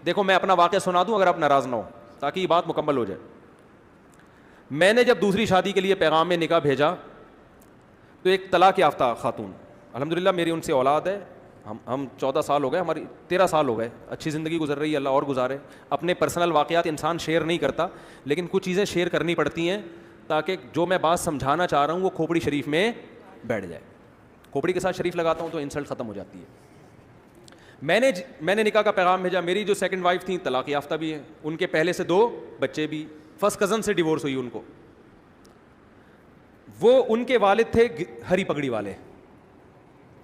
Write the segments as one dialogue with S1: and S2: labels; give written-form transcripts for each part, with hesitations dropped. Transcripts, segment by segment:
S1: دیکھو میں اپنا واقعہ سنا دوں اگر آپ ناراض نہ ہو تاکہ یہ بات مکمل ہو جائے. میں نے جب دوسری شادی کے لیے پیغام میں نکاح بھیجا تو ایک طلاق یافتہ خاتون, الحمدللہ میری ان سے اولاد ہے, ہم 14 سال ہو گئے, ہماری 13 سال ہو گئے, اچھی زندگی گزر رہی ہے, اللہ اور گزارے. اپنے پرسنل واقعات انسان شیئر نہیں کرتا, لیکن کچھ چیزیں شیئر کرنی پڑتی ہیں تاکہ جو میں بات سمجھانا چاہ رہا ہوں وہ کھوپڑی شریف میں بیٹھ جائے. کھوپڑی کے ساتھ شریف لگاتا ہوں تو انسلٹ ختم ہو جاتی ہے. میں نے نکاح کا پیغام بھیجا. میری جو سیکنڈ وائف تھیں طلاق یافتہ بھی ہیں, ان کے پہلے سے 2 بچے بھی, فرسٹ کزن سے ڈیورس ہوئی ان کو. وہ ان کے والد تھے ہری پگڑی والے,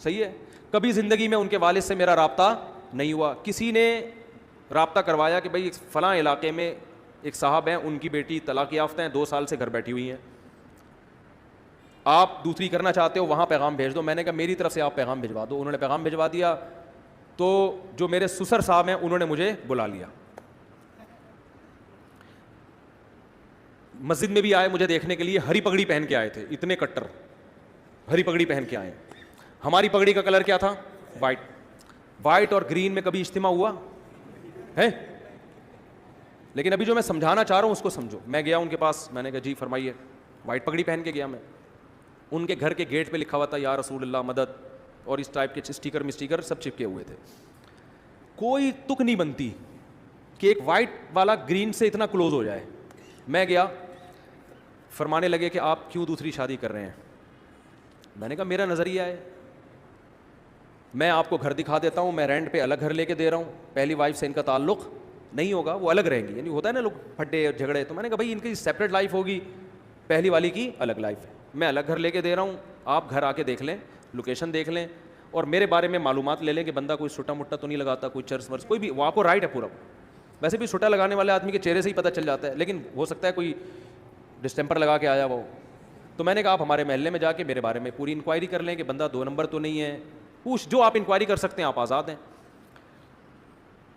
S1: صحیح ہے. کبھی زندگی میں ان کے والد سے میرا رابطہ نہیں ہوا. کسی نے رابطہ کروایا کہ بھائی فلاں علاقے میں ایک صاحب ہیں, ان کی بیٹی طلاق یافتہ ہیں, 2 سال سے گھر بیٹھی ہوئی ہیں, آپ دوسری کرنا چاہتے ہو وہاں پیغام بھیج دو. میں نے کہا میری طرف سے آپ پیغام بھجوا دو. انہوں نے پیغام بھجوا دیا. تو جو میرے سسر صاحب ہیں انہوں نے مجھے بلا لیا, مسجد میں بھی آئے مجھے دیکھنے کے لیے. ہری پگڑی پہن کے آئے تھے, اتنے کٹر ہری پگڑی پہن کے آئے. ہماری پگڑی کا کلر کیا تھا؟ وائٹ اور گرین میں کبھی اجتماع ہوا ہے؟ لیکن ابھی جو میں سمجھانا چاہ رہا ہوں اس کو سمجھو. میں گیا ان کے پاس, میں نے کہا جی فرمائیے. وائٹ پگڑی پہن کے گیا میں. ان کے گھر کے گیٹ پہ لکھا ہوا تھا یا رسول اللہ مدد, اور اس ٹائپ کے اسٹیکر سب چپکے ہوئے تھے. کوئی تک نہیں بنتی کہ ایک وائٹ والا گرین سے اتنا کلوز ہو جائے. میں گیا, فرمانے لگے کہ آپ کیوں دوسری شادی کر رہے ہیں. میں نے کہا میرا نظریہ ہے, میں آپ کو گھر دکھا دیتا ہوں, میں رینٹ پہ الگ گھر لے کے دے رہا ہوں, پہلی وائف سے ان کا تعلق نہیں ہوگا, وہ الگ رہیں گی. یعنی ہوتا ہے نا لوگ پھڈے اور جھگڑے, تو میں نے کہا بھائی ان کی سیپریٹ لائف ہوگی, پہلی والی کی الگ لائف ہے. میں الگ گھر لے کے دے رہا ہوں, آپ گھر آ کے دیکھ لیں, لوکیشن دیکھ لیں, اور میرے بارے میں معلومات لے لیں کہ بندہ کوئی چھوٹا موٹا تو نہیں لگاتا, کوئی چرس ورس کوئی بھی, وہ آپ کو رائٹ ہے پورا. ویسے بھی چھوٹا لگانے والے آدمی کے چہرے سے ہی پتہ چل جاتا ہے, لیکن ہو سکتا ہے کوئی ڈسٹمپر لگا کے آیا وہ. تو میں نے کہا آپ ہمارے محلے میں جا کے میرے بارے میں پوری انکوائری کر لیں کہ بندہ 2 نمبر تو نہیں ہے, پوچھ جو آپ انکوائری کر سکتے ہیں, آپ آزاد ہیں.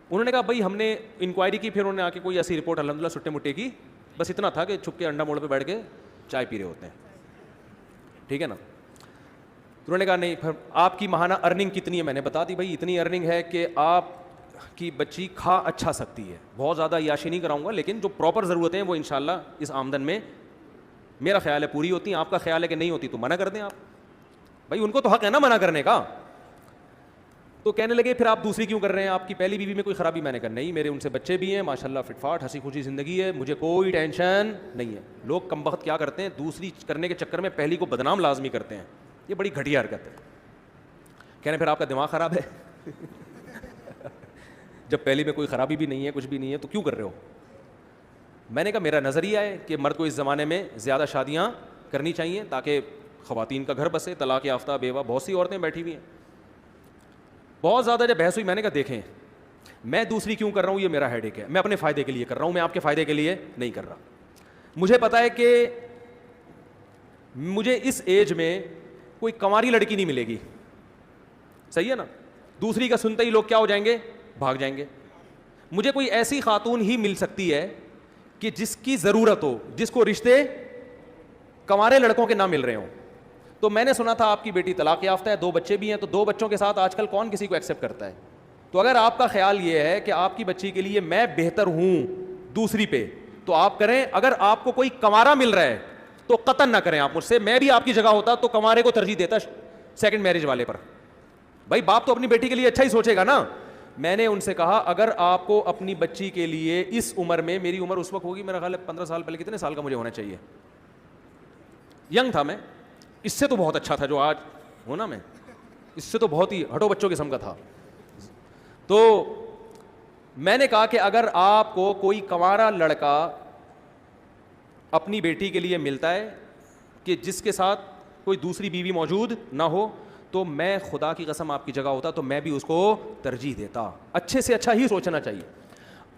S1: انہوں نے کہا بھائی ہم نے انکوائری کی, پھر انہوں نے آ کے کوئی ایسی رپورٹ الحمدللہ سٹے مٹے کی, بس اتنا تھا کہ چھپ کے انڈا موڑ پہ بیٹھ کے چائے پی رہے ہوتے ہیں, ٹھیک ہے نا. انہوں نے کہا نہیں, پھر آپ کی ماہانہ ارننگ کتنی ہے؟ میں نے بتا دی بھائی اتنی ارننگ ہے کہ آپ کی بچی کھا اچھا سکتی ہے. بہت زیادہ عیاشی نہیں کراؤں گا, لیکن جو پراپر ضرورتیں ہیں وہ انشاءاللہ اس آمدن میں میرا خیال ہے پوری ہوتی ہیں. آپ کا خیال ہے کہ نہیں ہوتی تو منع کر دیں آپ, بھائی ان کو تو حق ہے نا منع کرنے کا. تو کہنے لگے پھر آپ دوسری کیوں کر رہے ہیں, آپ کی پہلی بیوی میں کوئی خرابی؟ میں نے کہا نہیں, میرے ان سے بچے بھی ہیں ماشاءاللہ, فٹ فاٹ ہنسی خوشی زندگی ہے, مجھے کوئی ٹینشن نہیں ہے. لوگ کم بخت کیا کرتے ہیں, دوسری کرنے کے چکر میں پہلی کو بدنام لازمی کرتے ہیں. یہ بڑی گھٹیا حرکت ہے. کہنے پھر آپ کا دماغ خراب ہے جب پہلی میں کوئی خرابی بھی نہیں ہے, کچھ بھی نہیں ہے, تو کیوں کر رہے ہو؟ میں نے کہا میرا نظریہ ہے کہ مرد کو اس زمانے میں زیادہ شادیاں کرنی چاہیے تاکہ خواتین کا گھر بسے. طلاق یافتہ بیوہ بہت سی عورتیں بیٹھی ہوئی ہیں. بہت زیادہ جب بحث ہوئی, میں نے کہا دیکھیں میں دوسری کیوں کر رہا ہوں, یہ میرا ہیڈ ایک ہے, میں اپنے فائدے کے لیے کر رہا ہوں, میں آپ کے فائدے کے لیے نہیں کر رہا. مجھے پتا ہے کہ مجھے اس ایج میں کوئی کنواری لڑکی نہیں ملے گی, صحیح ہے نا. دوسری کا سنتے ہی لوگ کیا ہو جائیں گے, بھاگ جائیں گے. مجھے کوئی ایسی خاتون ہی مل سکتی ہے کہ جس کی ضرورت ہو, جس کو رشتے کنوارے لڑکوں کے نہ مل رہے ہوں. تو میں نے سنا تھا آپ کی بیٹی طلاق یافتہ ہے, 2 بچے بھی ہیں, تو 2 بچوں کے ساتھ آج کل کون کسی کو ایکسیپٹ کرتا ہے. تو اگر آپ کا خیال یہ ہے کہ آپ کی بچی کے لیے میں بہتر ہوں دوسری پہ, تو آپ کریں. اگر آپ کو کوئی کنوارا مل رہا ہے تو قطعاً نہ کریں آپ مجھ سے. میں بھی آپ کی جگہ ہوتا تو کنوارے کو ترجیح دیتا سیکنڈ میرج والے پر. بھائی باپ تو اپنی بیٹی کے لیے اچھا ہی سوچے گا نا. میں نے ان سے کہا اگر آپ کو اپنی بچی کے لیے اس عمر میں, میری عمر اس وقت ہوگی میرا خیال ہے 15 سال پہلے, کتنے سال کا مجھے ہونا چاہیے, ینگ تھا میں, اس سے تو بہت اچھا تھا جو آج ہونا, میں اس سے تو بہت ہی ہٹو بچوں قسم کا تھا. تو میں نے کہا کہ اگر آپ کو کوئی کنوارا لڑکا اپنی بیٹی کے لیے ملتا ہے کہ جس کے ساتھ کوئی دوسری بیوی موجود نہ ہو, تو میں خدا کی قسم آپ کی جگہ ہوتا تو میں بھی اس کو ترجیح دیتا. اچھے سے اچھا ہی سوچنا چاہیے.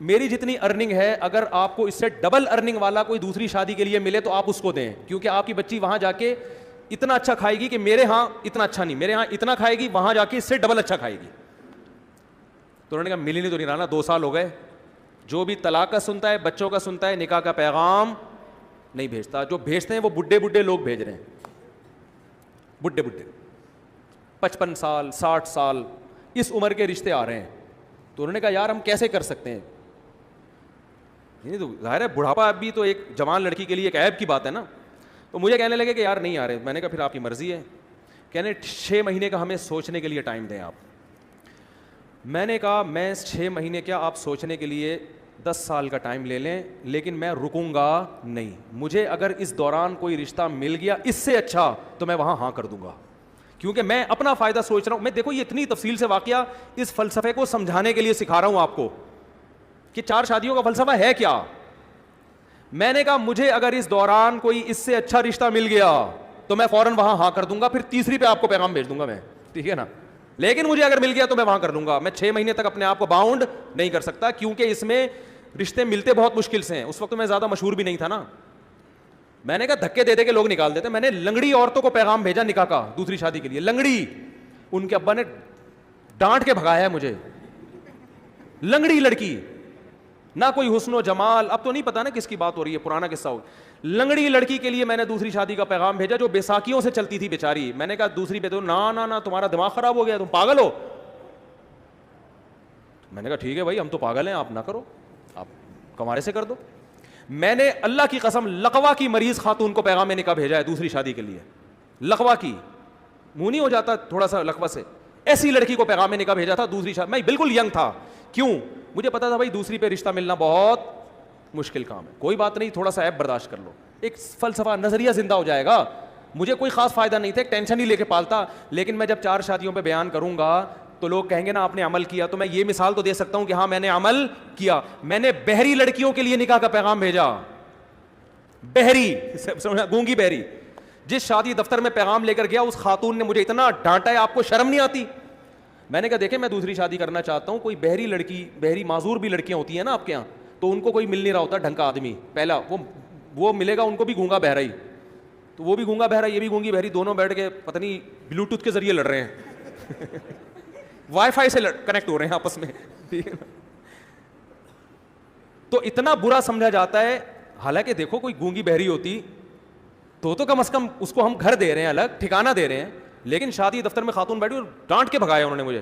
S1: میری جتنی ارننگ ہے, اگر آپ کو اس سے ڈبل ارننگ والا کوئی دوسری شادی کے لیے ملے تو آپ اس کو دیں, کیونکہ آپ کی بچی وہاں جا کے اتنا اچھا کھائے گی کہ میرے ہاں اتنا اچھا نہیں, میرے ہاں اتنا کھائے گی, وہاں جا کے اس سے ڈبل اچھا کھائے گی. تو انہوں نے کہا ملی نہیں تو نہیں رہنا, 2 سال ہو گئے. جو بھی طلاق کا سنتا ہے, بچوں کا سنتا ہے, نکاح کا پیغام نہیں بھیجتا. جو بھیجتے ہیں وہ بڈھے لوگ بھیج رہے ہیں, بڈھے 55 سال 60 سال اس عمر کے رشتے آ رہے ہیں. تو تو انہوں نے کہا یار ہم کیسے کر سکتے ہیں, نہیں تو ظاہر ہے بڑھاپا اب بھی تو ایک جوان لڑکی کے لیے ایک عیب کی بات ہے نا. تو مجھے کہنے لگے کہ یار نہیں آ رہے. میں نے کہا پھر آپ کی مرضی ہے. کہنے 6 مہینے کا ہمیں سوچنے کے لیے ٹائم دیں آپ. میں نے کہا میں 6 مہینے کیا, آپ سوچنے کے لیے 10 سال کا ٹائم لے لیں, لیکن میں رکوں گا نہیں. مجھے اگر اس دوران کوئی رشتہ مل گیا اس سے اچھا تو میں وہاں ہاں کر دوں گا, کیونکہ میں اپنا فائدہ سوچ رہا ہوں. میں دیکھو یہ اتنی تفصیل سے واقعہ اس فلسفے کو سمجھانے کے لیے سکھا رہا ہوں آپ کو کہ 4 شادیوں کا فلسفہ ہے کیا. میں نے کہا مجھے اگر اس دوران کوئی اس سے اچھا رشتہ مل گیا تو میں فوراً وہاں ہاں کر دوں گا, پھر تیسری پہ آپ کو پیغام بھیج دوں گا میں, ٹھیک ہے نا. لیکن مجھے اگر مل گیا تو میں وہاں کر دوں گا. میں 6 مہینے تک اپنے آپ کو باؤنڈ نہیں کر سکتا, کیونکہ اس میں رشتے ملتے بہت مشکل سے ہیں. اس وقت میں زیادہ مشہور بھی نہیں تھا نا. میں نے کہا دھکے دے دے کے لوگ نکال دیتے. میں نے لنگڑی عورتوں کو پیغام بھیجا نکاح کا دوسری شادی کے لیے. لنگڑی, ان کے ابا نے ڈانٹ کے بھگایا ہے مجھے. لنگڑی لڑکی, نہ کوئی حسن و جمال, اب تو نہیں پتا نا کس کی بات ہو رہی ہے, پرانا قصہ ہو. لنگڑی لڑکی کے لیے میں نے دوسری شادی کا پیغام بھیجا جو بیساکھیوں سے چلتی تھی بیچاری. میں نے کہا دوسری پہ تو نا تمہارا دماغ خراب ہو گیا, تم پاگل ہو. میں نے کہا ٹھیک ہے بھائی ہم تو پاگل ہیں, آپ نہ کرو, آپ کمارے سے کر دو. میں نے اللہ کی قسم لقوا کی مریض خاتون کو پیغام نکاح بھیجا ہے دوسری شادی کے لیے. لقوا کی, منہ نہیں ہو جاتا تھوڑا سا لقوا سے, ایسی لڑکی کو پیغام نکاح بھیجا تھا دوسری شادی. میں بالکل ینگ تھا, کیوں, مجھے پتا تھا بھائی دوسری پہ رشتہ ملنا بہت مشکل کام ہے. کوئی بات نہیں, تھوڑا سا ایپ برداشت کر لو, ایک فلسفہ نظریہ زندہ ہو جائے گا. مجھے کوئی خاص فائدہ نہیں تھا, ایک ٹینشن ہی لے کے پالتا. لیکن میں جب 4 شادیوں پہ بیان کروں گا تو لوگ کہیں گے نا آپ نے عمل کیا, تو میں یہ مثال تو دے سکتا ہوں کہ ہاں میں نے عمل کیا. میں نے بہری لڑکیوں کے لیے نکاح کا پیغام بھیجا. بہری, گونگی بہری, جس شادی دفتر میں پیغام لے کر گیا اس خاتون نے مجھے اتنا ڈانٹا ہے, آپ کو شرم نہیں آتی. میں نے کہا دیکھیں میں دوسری شادی کرنا چاہتا ہوں, کوئی بہری لڑکی, بہری معذور بھی لڑکیاں ہوتی ہیں نا آپ کے یہاں, تو ان کو کوئی مل نہیں رہا ہوتا ڈھنگ کا آدمی. پہلا وہ ملے گا ان کو بھی گونگا بہرا ہی, تو وہ بھی گونگا بہرا یہ بھی گونگی بہری, دونوں بیٹھ کے پتہ نہیں بلوٹوتھ کے ذریعے لڑ رہے ہیں, وائی فائی سے کنیکٹ ہو رہے ہیں آپس میں. تو اتنا برا سمجھا جاتا ہے. حالانکہ دیکھو کوئی گونگی بہری ہوتی تو کم از کم اس کو ہم گھر دے رہے ہیں, الگ ٹھکانہ دے رہے ہیں. لیکن شادی دفتر میں خاتون بیٹھی اور ڈانٹ کے بھگایا انہوں نے مجھے,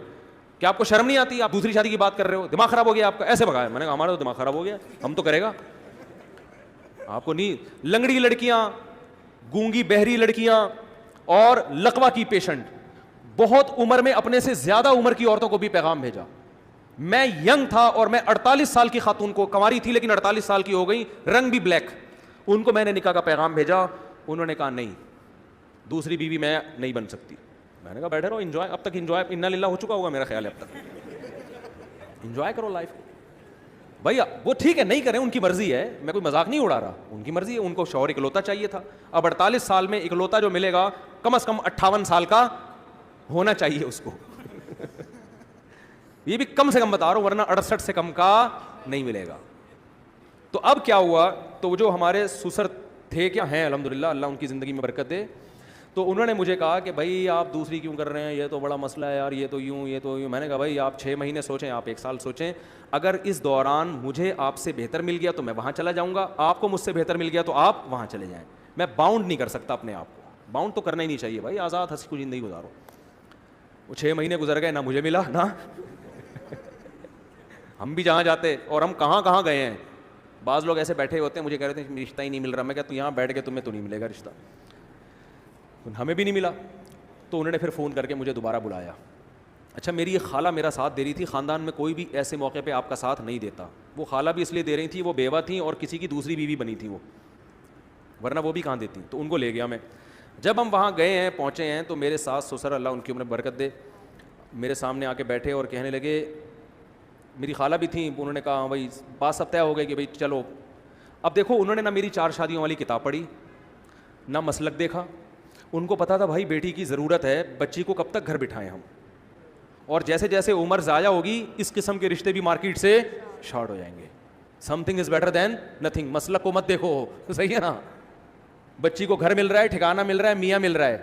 S1: کہ آپ کو شرم نہیں آتی, آپ دوسری شادی کی بات کر رہے ہو, دماغ خراب ہو گیا آپ کا, ایسے بھگایا. میں نے کہا ہمارا تو دماغ خراب ہو گیا, ہم تو کرے گا, آپ کو نہیں. لنگڑی لڑکیاں, گونگی بہری لڑکیاں اور لقوا کی پیشنٹ, بہت عمر میں اپنے سے زیادہ عمر کی عورتوں کو بھی پیغام بھیجا. میں ینگ تھا اور میں 48 سال کی خاتون کو, کنواری تھی لیکن 48 سال کی ہو گئی, رنگ بھی بلیک, ان کو میں نے نکاح کا پیغام بھیجا. انہوں نے کہا نہیں دوسری بیوی میں نہیں بن سکتی. میں نے کہا بیٹھے رہو, انجوائے, اب تک انجوائے انا للہ ہو چکا ہوگا میرا خیال ہے, اب تک انجوائے کرو لائف. بھائی وہ ٹھیک ہے نہیں کریں, ان کی مرضی ہے, میں کوئی مذاق نہیں اڑا رہا, ان کی مرضی ہے. ان کو شوہر اکلوتا چاہیے تھا, اب 48 سال میں اکلوتا جو ملے گا کم از کم 58 سال کا ہونا چاہیے اس کو. یہ بھی کم سے کم بتا رہا ہوں, ورنہ 68 سے کم کا نہیں ملے گا. تو اب کیا ہوا, تو جو ہمارے سسر تھے, کیا ہیں الحمدللہ, اللہ ان کی زندگی میں برکت دے, تو انہوں نے مجھے کہا کہ بھائی آپ دوسری کیوں کر رہے ہیں, یہ تو بڑا مسئلہ ہے یار, یہ تو یوں یہ تو یوں. میں نے کہا بھائی آپ 6 مہینے سوچیں, آپ 1 سال سوچیں, اگر اس دوران مجھے آپ سے بہتر مل گیا تو میں وہاں چلا جاؤں گا, آپ کو مجھ سے بہتر مل گیا تو آپ وہاں چلے جائیں. میں باؤنڈ نہیں کر سکتا اپنے آپ کو, باؤنڈ تو کرنا ہی نہیں چاہیے بھائی, آزاد ہنسی کو زندگی گزارو. وہ 6 مہینے گزر گئے, نہ مجھے ملا نہ ہم بھی جہاں جاتے, اور ہم کہاں کہاں گئے ہیں. بعض لوگ ایسے بیٹھے ہوتے ہیں, مجھے کہہ رہے تھے رشتہ ہی نہیں مل رہا. میں کہا تو یہاں بیٹھ کے تمہیں تو نہیں ملے گا رشتہ, ہمیں بھی نہیں ملا. تو انہوں نے پھر فون کر کے مجھے دوبارہ بلایا. اچھا میری ایک خالہ میرا ساتھ دے رہی تھی, خاندان میں کوئی بھی ایسے موقع پہ آپ کا ساتھ نہیں دیتا. وہ خالہ بھی اس لیے دے رہی تھی, وہ بیوہ تھیں اور کسی کی دوسری بیوی بنی تھی وہ, ورنہ وہ بھی کہاں دیتی. تو ان کو لے گیا میں. جب ہم وہاں گئے ہیں, پہنچے ہیں, تو میرے ساس سسر اللہ ان کی عمر برکت دے میرے سامنے آ کے بیٹھے اور کہنے لگے, میری خالہ بھی تھیں, انہوں نے کہا ہاں بھائی بات سب طے ہو گئی کہ بھائی چلو. اب دیکھو انہوں نے نہ میری 4 شادیوں والی کتاب پڑھی, نہ مسلک دیکھا. ان کو پتا تھا بھائی بیٹی کی ضرورت ہے, بچی کو کب تک گھر بٹھائیں ہم, اور جیسے جیسے عمر ضائع ہوگی اس قسم کے رشتے بھی مارکیٹ سے شارٹ ہو جائیں گے. Some thing is better than nothing. مسلک کو مت دیکھو, صحیح ہے نا, بچی کو گھر مل رہا ہے, ٹھکانہ مل رہا ہے, میاں مل رہا ہے,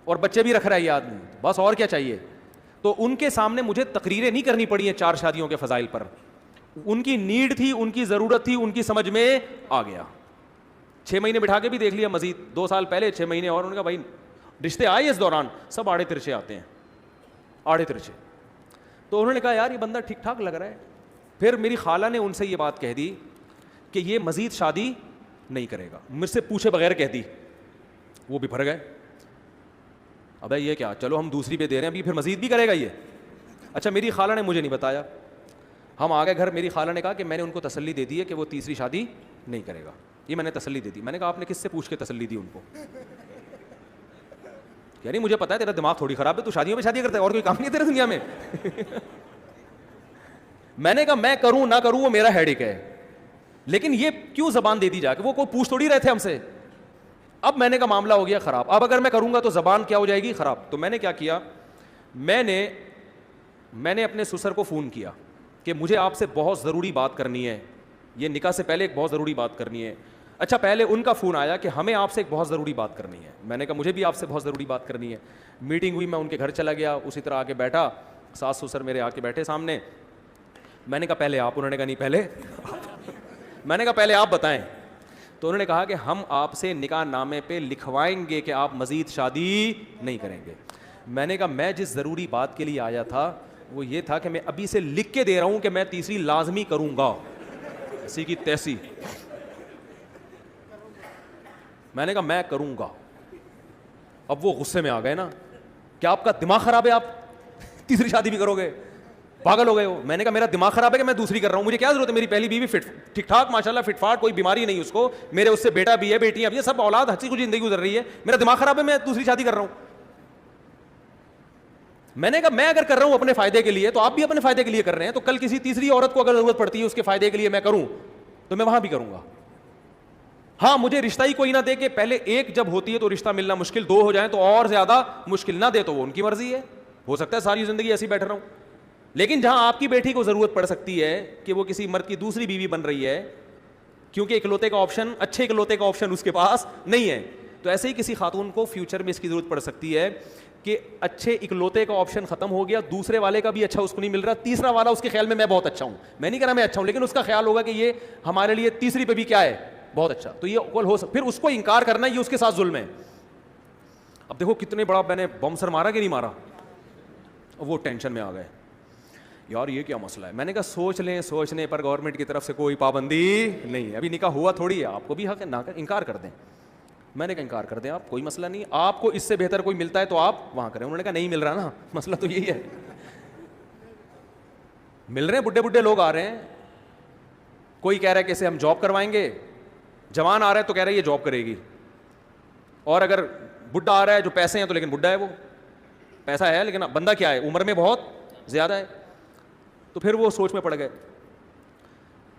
S1: اور بچے بھی رکھ رہا ہے یہ آدمی, بس اور کیا چاہیے. تو ان کے سامنے مجھے تقریریں نہیں کرنی پڑی ہیں 4 شادیوں کے فضائل پر. ان کی نیڈ تھی, ان کی ضرورت تھی, ان کی سمجھ میں آ گیا. 6 مہینے بٹھا کے بھی دیکھ لیا, مزید 2 سال پہلے 6 مہینے اور. انہوں نے کہا بھائی رشتے آئے اس دوران, سب آڑے ترچے آتے ہیں, آڑے ترچے. تو انہوں نے کہا یار یہ بندہ ٹھیک ٹھاک لگ رہا ہے. پھر میری خالہ نے ان سے یہ بات کہہ دی کہ یہ مزید شادی نہیں کرے گا, مجھ سے پوچھے بغیر کہہ دی. وہ بھی بھر گئے, ابے یہ کیا, چلو ہم دوسری پہ دے رہے ہیں, ابھی پھر مزید بھی کرے گا یہ. اچھا میری خالہ نے مجھے نہیں بتایا, ہم آ گئے گھر, میری خالہ نے کہا کہ میں نے ان کو تسلی دے دی ہے کہ وہ تیسری شادی نہیں کرے گا. یہ میں نے تسلی دے دی. میں نے کہا آپ نے کس سے پوچھ کے تسلی دی ان کو؟ یعنی مجھے پتا ہے تیرا دماغ تھوڑی خراب ہے, تو شادیوں میں شادی کرتا ہے, اور کوئی کام نہیں ہے تیرے دنیا میں. میں نے کہا میں کروں نہ کروں وہ میرا ہیڈیک ہے, لیکن یہ کیوں زبان دے دی جا کے, وہ کوئی پوچھ تھوڑی رہے تھے ہم سے. اب میں نے کہا معاملہ ہو گیا خراب, اب اگر میں کروں گا تو زبان کیا ہو جائے گی خراب. تو میں نے کیا کیا, میں نے اپنے سسر کو فون کیا کہ مجھے آپ سے بہت ضروری بات کرنی ہے, یہ نکاح سے پہلے ایک بہت ضروری بات کرنی ہے. اچھا پہلے ان کا فون آیا کہ ہمیں آپ سے ایک بہت ضروری بات کرنی ہے. میں نے کہا مجھے بھی آپ سے بہت ضروری بات کرنی ہے. میٹنگ ہوئی, میں ان کے گھر چلا گیا, اسی طرح آ کے بیٹھا, ساس سسر میرے آ کے بیٹھے سامنے. میں نے کہا پہلے آپ, انہوں نے کہا نہیں پہلے میں نے کہا پہلے آپ بتائیں. تو انہوں نے کہا کہ ہم آپ سے نکاح نامے پہ لکھوائیں گے کہ آپ مزید شادی نہیں کریں گے. میں نے کہا میں جس ضروری بات کے لیے آیا تھا وہ یہ تھا کہ میں ابھی سے لکھ کے دے رہا ہوں کہ میں تیسری لازمی کروں گا, ایسی کی تیسی. میں نے کہا میں کروں گا. اب وہ غصے میں آ گئے نا, کیا آپ کا دماغ خراب ہے, آپ تیسری شادی بھی کرو گے, پاگل ہو گئے ہو. میں نے کہا میرا دماغ خراب ہے کہ میں دوسری کر رہا ہوں, مجھے کیا ضرورت ہے, میری پہلی بیوی فٹ ٹھیک ٹھاک ماشاءاللہ فٹ فاٹ, کوئی بیماری نہیں اس کو, میرے اس سے بیٹا بھی ہے بیٹیاں بھی ہیں, سب اولاد ہنسی خوشی زندگی گزر رہی ہے. میرا دماغ خراب ہے, میں دوسری شادی کر رہا ہوں. میں نے کہا میں اگر کر رہا ہوں اپنے فائدے کے لیے تو آپ بھی اپنے فائدے کے لیے کر رہے ہیں, تو کل کسی تیسری عورت کو اگر ضرورت پڑتی ہے اس کے فائدے کے لیے میں کروں تو میں وہاں بھی کروں گا. ہاں مجھے رشتہ ہی کوئی نہ دے, کہ پہلے ایک جب ہوتی ہے تو رشتہ ملنا مشکل, دو ہو جائیں تو اور زیادہ مشکل, نہ دے تو وہ ان کی مرضی ہے, ہو سکتا ہے ساری زندگی ایسی بیٹھ رہا ہوں. لیکن جہاں آپ کی بیٹی کو ضرورت پڑ سکتی ہے کہ وہ کسی مرد کی دوسری بیوی بن رہی ہے, کیونکہ اکلوتے کا آپشن, اچھے اکلوتے کا آپشن اس کے پاس نہیں ہے, تو ایسے ہی کسی خاتون کو فیوچر میں اس کی ضرورت پڑ سکتی ہے کہ اچھے اکلوتے کا آپشن ختم ہو گیا, دوسرے والے کا بھی اچھا اس کو نہیں مل رہا, تیسرا والا اس کے خیال میں بہت اچھا ہوں, میں نہیں کہہ رہا میں اچھا ہوں, لیکن اس کا خیال ہوگا کہ یہ ہمارے لیے تیسری پہ بھی کیا ہے بہت اچھا, تو یہ کل ہو سکتا, پھر اس کو انکار کرنا یہ اس کے ساتھ ظلم ہے. اب دیکھو کتنے بڑا میں نے بم سر مارا کہ نہیں مارا, وہ ٹینشن میں آ گئے یار یہ کیا مسئلہ ہے. میں نے کہا سوچ لیں, سوچنے پر گورنمنٹ کی طرف سے کوئی پابندی نہیں ہے, ابھی نکاح ہوا تھوڑی ہے, آپ کو بھی حق ہے نہ انکار کر دیں. میں نے کہا انکار کر دیں آپ, کوئی مسئلہ نہیں, آپ کو اس سے بہتر کوئی ملتا ہے تو آپ وہاں کریں. انہوں نے کہا نہیں مل رہا نا, مسئلہ تو یہی ہے, مل رہے ہیں بڈھے بڈھے لوگ آ رہے ہیں, کوئی کہہ رہا ہے کہ اسے ہم جاب کروائیں گے, جوان آ رہا ہے تو کہہ رہا ہے یہ جاب کرے گی, اور اگر بڈھا آ رہا ہے جو پیسے ہیں تو لیکن بڈھا ہے, وہ پیسہ ہے لیکن بندہ کیا ہے عمر میں بہت زیادہ ہے. تو پھر وہ سوچ میں پڑ گئے.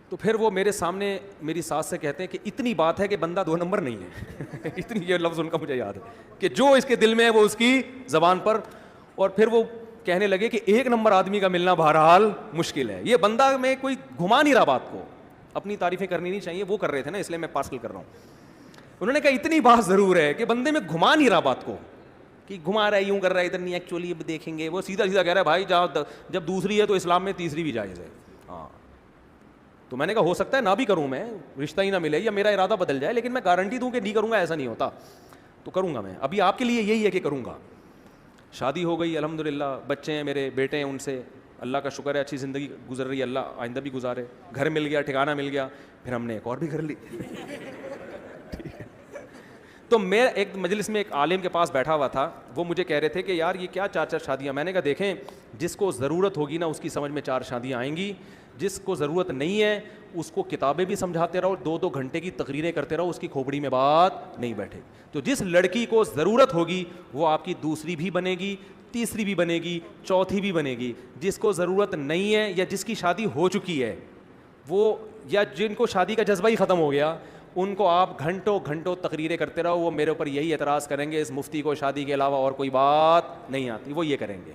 S1: تو پھر وہ میرے سامنے میری ساس سے کہتے ہیں کہ اتنی بات ہے کہ بندہ 2 نمبر نہیں ہے اتنی, یہ لفظ ان کا مجھے یاد ہے کہ جو اس کے دل میں ہے وہ اس کی زبان پر. اور پھر وہ کہنے لگے کہ 1 نمبر آدمی کا ملنا بہرحال مشکل ہے, یہ بندہ میں کوئی گھما نہیں رہا بات کو, اپنی تعریفیں کرنی نہیں چاہیے, وہ کر رہے تھے نا اس لیے میں پارسل کر رہا ہوں. انہوں نے کہا اتنی بات ضرور ہے کہ بندے میں گھما نہیں رہا بات کو, کہ گھما رہا ہے یوں کر رہا ہے ادھر نہیں, ایکچولی اب دیکھیں گے, وہ سیدھا سیدھا کہہ رہا ہے بھائی جب دوسری ہے تو اسلام میں تیسری بھی جائز ہے. ہاں تو میں نے کہا ہو سکتا ہے نہ بھی کروں میں, رشتہ ہی نہ ملے یا میرا ارادہ بدل جائے, لیکن میں گارنٹی دوں کہ نہیں کروں گا ایسا نہیں ہوتا, تو کروں گا میں. ابھی آپ کے لیے یہی ہے کہ کروں گا. شادی ہو گئی الحمدللہ, بچے ہیں میرے, بیٹے ہیں, ان سے اللہ کا شکر ہے اچھی زندگی گزر رہی ہے, اللہ آئندہ بھی گزارے. گھر مل گیا, ٹھکانہ مل گیا, پھر ہم نے ایک اور بھی گھر لی. تو میں ایک مجلس میں ایک عالم کے پاس بیٹھا ہوا تھا, وہ مجھے کہہ رہے تھے کہ یار یہ کیا 4 شادیاں. میں نے کہا دیکھیں جس کو ضرورت ہوگی نا اس کی سمجھ میں 4 شادیاں آئیں گی, جس کو ضرورت نہیں ہے اس کو کتابیں بھی سمجھاتے رہو, 2 گھنٹے کی تقریریں کرتے رہو, اس کی کھوپڑی میں بات نہیں بیٹھے. تو جس لڑکی کو ضرورت ہوگی وہ آپ کی دوسری بھی بنے گی, تیسری بھی بنے گی, چوتھی بھی بنے گی. جس کو ضرورت نہیں ہے یا جس کی شادی ہو چکی ہے وہ, یا جن کو شادی کا جذبہ ہی ختم ہو گیا, ان کو آپ گھنٹوں گھنٹوں تقریریں کرتے رہو, وہ میرے اوپر یہی اعتراض کریں گے اس مفتی کو شادی کے علاوہ اور کوئی بات نہیں آتی, وہ یہ کریں گے.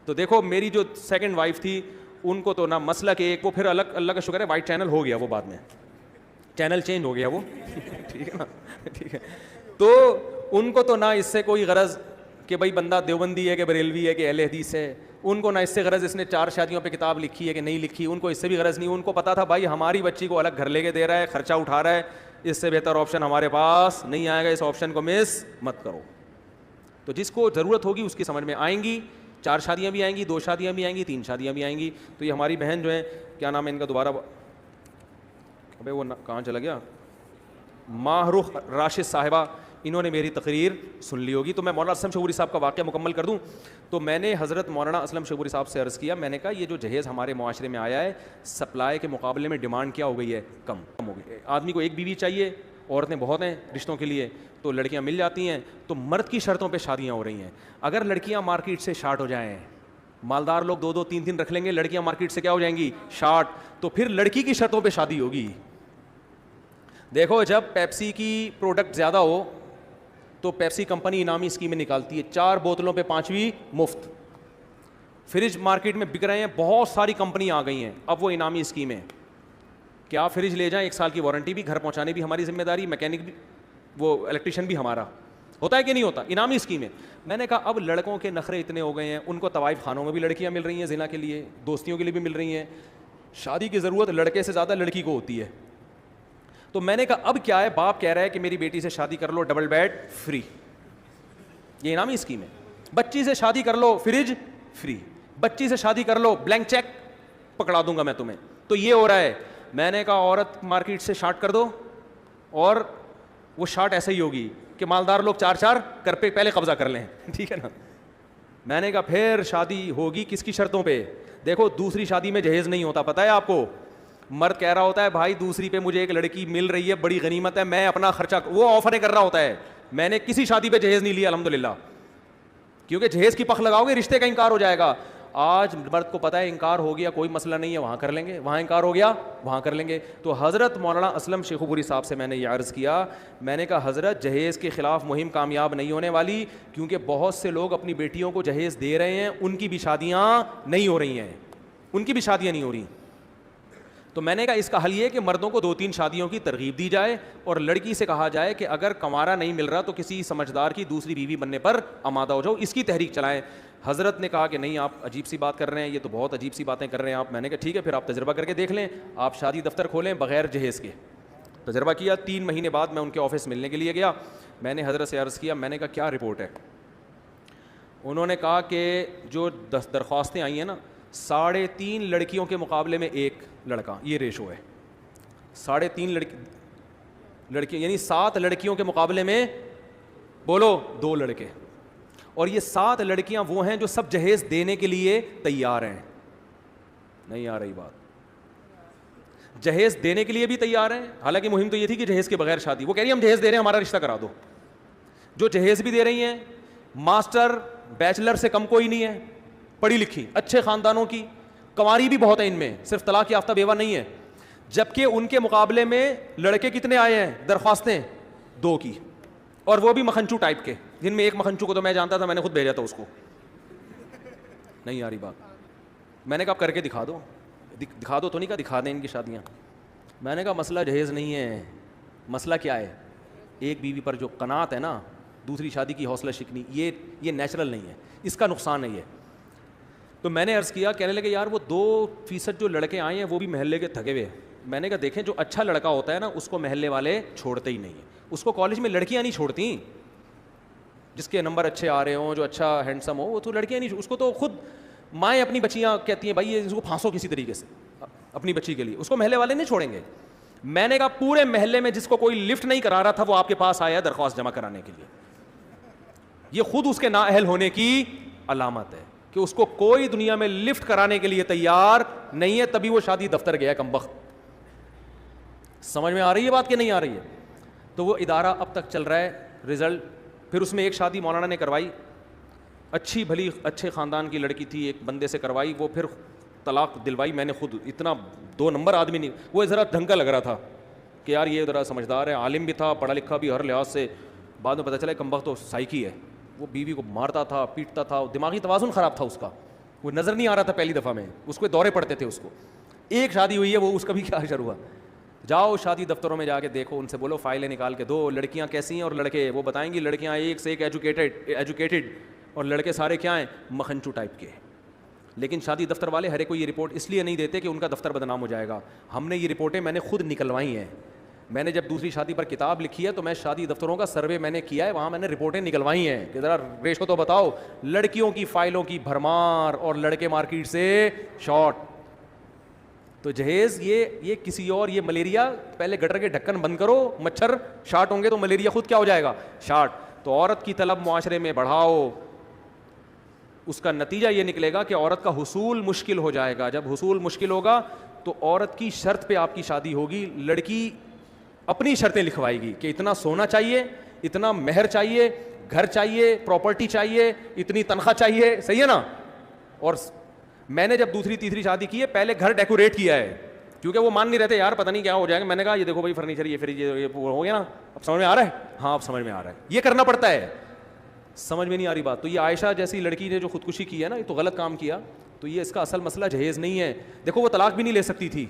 S1: تو دیکھو میری جو سیکنڈ وائف تھی ان کو تو نہ مسلک ایک, وہ پھر الگ, اللہ کا شکر ہے وائٹ چینل ہو گیا, وہ بعد میں چینل چینج ہو گیا وہ ٹھیک ہے نا, ٹھیک ہے. تو ان کو تو نہ اس سے کوئی غرض کہ بھائی بندہ دیوبندی ہے کہ بریلوی ہے کہ اہل حدیث ہے, ان کو نہ اس سے غرض اس نے 4 شادیوں پہ کتاب لکھی ہے کہ نہیں لکھی, ان کو اس سے بھی غرض نہیں. ان کو پتا تھا بھائی ہماری بچی کو الگ گھر لے کے دے رہا ہے, خرچہ اٹھا رہا ہے, اس سے بہتر آپشن ہمارے پاس نہیں آئے گا, اس آپشن کو مس مت کرو. تو جس کو ضرورت ہوگی اس کی سمجھ میں آئیں گی, 4 شادیاں بھی آئیں گی, 2 شادیاں بھی آئیں گی, 3 شادیاں بھی آئیں گی. تو یہ ہماری بہن جو ہے, کیا نام ہے ان کا دوبارہ, ابے وہ کہاں چلا گیا, ماہ رخ راشد صاحبہ, انہوں نے میری تقریر سن لی ہوگی. تو میں مولانا اسلم شعوری صاحب کا واقعہ مکمل کر دوں. تو میں نے حضرت مولانا اسلم شعوری صاحب سے عرض کیا, میں نے کہا یہ جو جہیز ہمارے معاشرے میں آیا ہے, سپلائی کے مقابلے میں ڈیمانڈ کیا ہو گئی ہے, کم ہو گئی. آدمی کو ایک بیوی چاہیے, عورتیں بہت ہیں رشتوں کے لیے, تو لڑکیاں مل جاتی ہیں, تو مرد کی شرطوں پہ شادیاں ہو رہی ہیں. اگر لڑکیاں مارکیٹ سے شارٹ ہو جائیں, مالدار لوگ 2-2 3-3 رکھ لیں گے, لڑکیاں مارکیٹ سے کیا ہو جائیں گی, شارٹ, تو پھر لڑکی کی شرطوں پہ شادی ہوگی. دیکھو جب پیپسی کی پروڈکٹ زیادہ ہو تو پیپسی کمپنی انعامی اسکیمیں نکالتی ہے, 4 بوتلوں پہ 5ویں مفت. فریج مارکیٹ میں بک رہے ہیں, بہت ساری کمپنیاں آ گئی ہیں, اب وہ انعامی اسکیمیں, کہ آپ فریج لے جائیں, 1 سال کی وارنٹی بھی, گھر پہنچانے بھی ہماری ذمہ داری, میکینک بھی, وہ الیکٹریشین بھی ہمارا. ہوتا ہے کہ نہیں ہوتا, انعامی اسکیمیں. میں نے کہا اب لڑکوں کے نخرے اتنے ہو گئے ہیں, ان کو طوائف خانوں میں بھی لڑکیاں مل رہی ہیں زنا کے لیے, دوستیوں کے لیے بھی مل رہی ہیں, شادی کی ضرورت لڑکے سے زیادہ لڑکی کو ہوتی ہے. تو میں نے کہا اب کیا ہے, باپ کہہ رہا ہے کہ میری بیٹی سے شادی کر لو, ڈبل بیڈ فری, یہ انعامی اسکیم ہے. بچی سے شادی کر لو, فریج فری, بچی سے شادی کر لو, بلینک چیک پکڑا دوں گا میں تمہیں. تو یہ ہو رہا ہے. میں نے کہا عورت مارکیٹ سے شارٹ کر دو, اور وہ شارٹ ایسے ہی ہوگی کہ مالدار لوگ 4-4 کر پہ پہلے قبضہ کر لیں, ٹھیک ہے نا. میں نے کہا پھر شادی ہوگی کس کی شرطوں پہ. دیکھو دوسری شادی میں جہیز نہیں ہوتا, پتہ ہے آپ کو. مرد کہہ رہا ہوتا ہے بھائی دوسری پہ مجھے ایک لڑکی مل رہی ہے, بڑی غنیمت ہے, میں اپنا خرچہ, وہ آفر کر رہا ہوتا ہے. میں نے کسی شادی پہ جہیز نہیں لیا الحمدللہ, کیونکہ جہیز کی پخ لگاؤ گے رشتے کا انکار ہو جائے گا. آج مرد کو پتہ ہے انکار ہو گیا کوئی مسئلہ نہیں ہے, وہاں کر لیں گے, وہاں انکار ہو گیا وہاں کر لیں گے. تو حضرت مولانا اسلم شیخو پوری صاحب سے میں نے یہ عرض کیا, میں نے کہا حضرت جہیز کے خلاف مہم کامیاب نہیں ہونے والی, کیونکہ بہت سے لوگ اپنی بیٹیوں کو جہیز دے رہے ہیں, ان کی بھی شادیاں نہیں ہو رہی ہیں, ان کی بھی شادیاں نہیں ہو رہی. تو میں نے کہا اس کا حل یہ کہ مردوں کو 2-3 شادیوں کی ترغیب دی جائے, اور لڑکی سے کہا جائے کہ اگر کنوارا نہیں مل رہا تو کسی سمجھدار کی دوسری بیوی بننے پر آمادہ ہو جاؤ, اس کی تحریک چلائیں. حضرت نے کہا کہ نہیں آپ عجیب سی بات کر رہے ہیں, یہ تو بہت عجیب سی باتیں کر رہے ہیں آپ. میں نے کہا ٹھیک ہے پھر آپ تجربہ کر کے دیکھ لیں, آپ شادی دفتر کھولیں بغیر جہیز کے. تجربہ کیا, 3 مہینے بعد میں ان کے آفس ملنے کے لیے گیا. میں نے حضرت سے عرض کیا, میں نے کہا کیا رپورٹ ہے. انہوں نے کہا کہ جو درخواستیں آئی ہیں نا, 3.5 لڑکیوں کے مقابلے میں 1 لڑکا, یہ ریشو ہے. 3.5 لڑکیاں یعنی 7 لڑکیوں کے مقابلے میں بولو 2 لڑکے. اور یہ 7 لڑکیاں وہ ہیں جو سب جہیز دینے کے لیے تیار ہیں. نہیں آ رہی بات, جہیز دینے کے لیے بھی تیار ہیں, حالانکہ مہم تو یہ تھی کہ جہیز کے بغیر شادی. وہ کہہ رہی ہیں ہم جہیز دے رہے ہیں, ہمارا رشتہ کرا دو. جو جہیز بھی دے رہی ہیں ماسٹر بیچلر سے کم کوئی نہیں ہے, پڑھی لکھی اچھے خاندانوں کی, کنواری بھی بہت ہیں ان میں, صرف طلاق یافتہ بیوہ نہیں ہے. جبکہ ان کے مقابلے میں لڑکے کتنے آئے ہیں درخواستیں, 2 کی, اور وہ بھی مکھنچو ٹائپ کے, جن میں ایک مکھنچو کو تو میں جانتا تھا, میں نے خود بھیجا تھا اس کو. نہیں آ رہی بات. میں نے کہا کر کے دکھا دو. دکھا دو تو نہیں کہا دکھا دیں ان کی شادیاں. میں نے کہا مسئلہ جہیز نہیں ہے, مسئلہ کیا ہے, ایک بیوی پر جو قناعت ہے نا, دوسری شادی کی حوصلہ شکنی, یہ نیچرل نہیں ہے, اس کا نقصان نہیں ہے. تو میں نے عرض کیا, کہنے لگے یار وہ 2% جو لڑکے آئے ہیں وہ بھی محلے کے تھکے ہوئے. میں نے کہا دیکھیں جو اچھا لڑکا ہوتا ہے نا اس کو محلے والے چھوڑتے ہی نہیں ہیں, اس کو کالج میں لڑکیاں نہیں چھوڑتی, جس کے نمبر اچھے آ رہے ہوں, جو اچھا ہینڈسم ہو, وہ تو لڑکیاں نہیں, اس کو تو خود مائیں اپنی بچیاں کہتی ہیں بھائی اس کو پھانسو کسی طریقے سے اپنی بچی کے لیے, اس کو محلے والے نہیں چھوڑیں گے. میں نے کہا پورے محلے میں جس کو کوئی لفٹ نہیں کرا رہا تھا وہ آپ کے پاس آیا درخواست جمع کرانے کے لیے, یہ خود اس کے نااہل ہونے کی علامت ہے کہ اس کو کوئی دنیا میں لفٹ کرانے کے لیے تیار نہیں ہے, تبھی وہ شادی دفتر گیا کمبخت. سمجھ میں آ رہی ہے بات کہ نہیں آ رہی ہے؟ تو وہ ادارہ اب تک چل رہا ہے, رزلٹ. پھر اس میں ایک شادی مولانا نے کروائی, اچھی بھلی اچھے خاندان کی لڑکی تھی, ایک بندے سے کروائی, وہ پھر طلاق دلوائی. میں نے خود, اتنا 2 نمبر آدمی نہیں, وہ ذرا ڈھنگ کا لگ رہا تھا کہ یار یہ ذرا سمجھدار ہے, عالم بھی تھا, پڑھا لکھا بھی ہر لحاظ سے. بعد میں پتہ چلا کمبخت تو سائیکی ہے, وہ بیوی کو مارتا تھا, پیٹتا تھا, دماغی توازن خراب تھا اس کا, وہ نظر نہیں آ رہا تھا پہلی دفعہ میں, اس کو دورے پڑتے تھے اس کو. ایک شادی ہوئی ہے, وہ اس کا بھی کیا حشر ہوا. جاؤ شادی دفتروں میں جا کے دیکھو, ان سے بولو فائلیں نکال کے دو, لڑکیاں کیسی ہیں اور لڑکے, وہ بتائیں گی لڑکیاں ایک سے ایک ایجوکیٹڈ اور لڑکے سارے کیا ہیں, مکھنچو ٹائپ کے. لیکن شادی دفتر والے ہر ایک کو یہ رپورٹ اس لیے نہیں دیتے کہ ان کا دفتر بدنام ہو جائے گا. ہم نے یہ رپورٹیں میں نے خود نکلوائی ہیں, میں نے جب دوسری شادی پر کتاب لکھی ہے تو میں شادی دفتروں کا سروے میں نے کیا ہے, وہاں میں نے رپورٹیں نکلوائی ہیں کہ ذرا ریشو تو بتاؤ, لڑکیوں کی فائلوں کی بھرمار اور لڑکے مارکیٹ سے شارٹ. تو جہیز یہ کسی اور, یہ ملیریا, پہلے گٹر کے ڈھکن بند کرو, مچھر شارٹ ہوں گے تو ملیریا خود کیا ہو جائے گا, شارٹ. تو عورت کی طلب معاشرے میں بڑھاؤ, اس کا نتیجہ یہ نکلے گا کہ عورت کا حصول مشکل ہو جائے گا. جب حصول مشکل ہوگا تو عورت کی شرط پہ آپ کی شادی ہوگی. لڑکی اپنی شرطیں لکھوائے گی کہ اتنا سونا چاہیے, اتنا مہر چاہیے, گھر چاہیے, پراپرٹی چاہیے, اتنی تنخواہ چاہیے, صحیح ہے نا. اور میں نے جب دوسری تیسری شادی کی ہے پہلے گھر ڈیکوریٹ کیا ہے, کیونکہ وہ مان نہیں رہتے یار پتہ نہیں کیا ہو جائے گا. میں نے کہا یہ دیکھو بھائی فرنیچر, یہ فریج, یہ ہو گیا نا, اب سمجھ میں آ رہا ہے, ہاں اب سمجھ میں آ رہا ہے. یہ کرنا پڑتا ہے, سمجھ میں نہیں آ رہی بات. تو یہ عائشہ جیسی لڑکی نے جو خودکشی کی ہے نا, یہ تو غلط کام کیا. تو یہ اس کا اصل مسئلہ جہیز نہیں ہے. دیکھو وہ طلاق بھی نہیں لے سکتی تھی,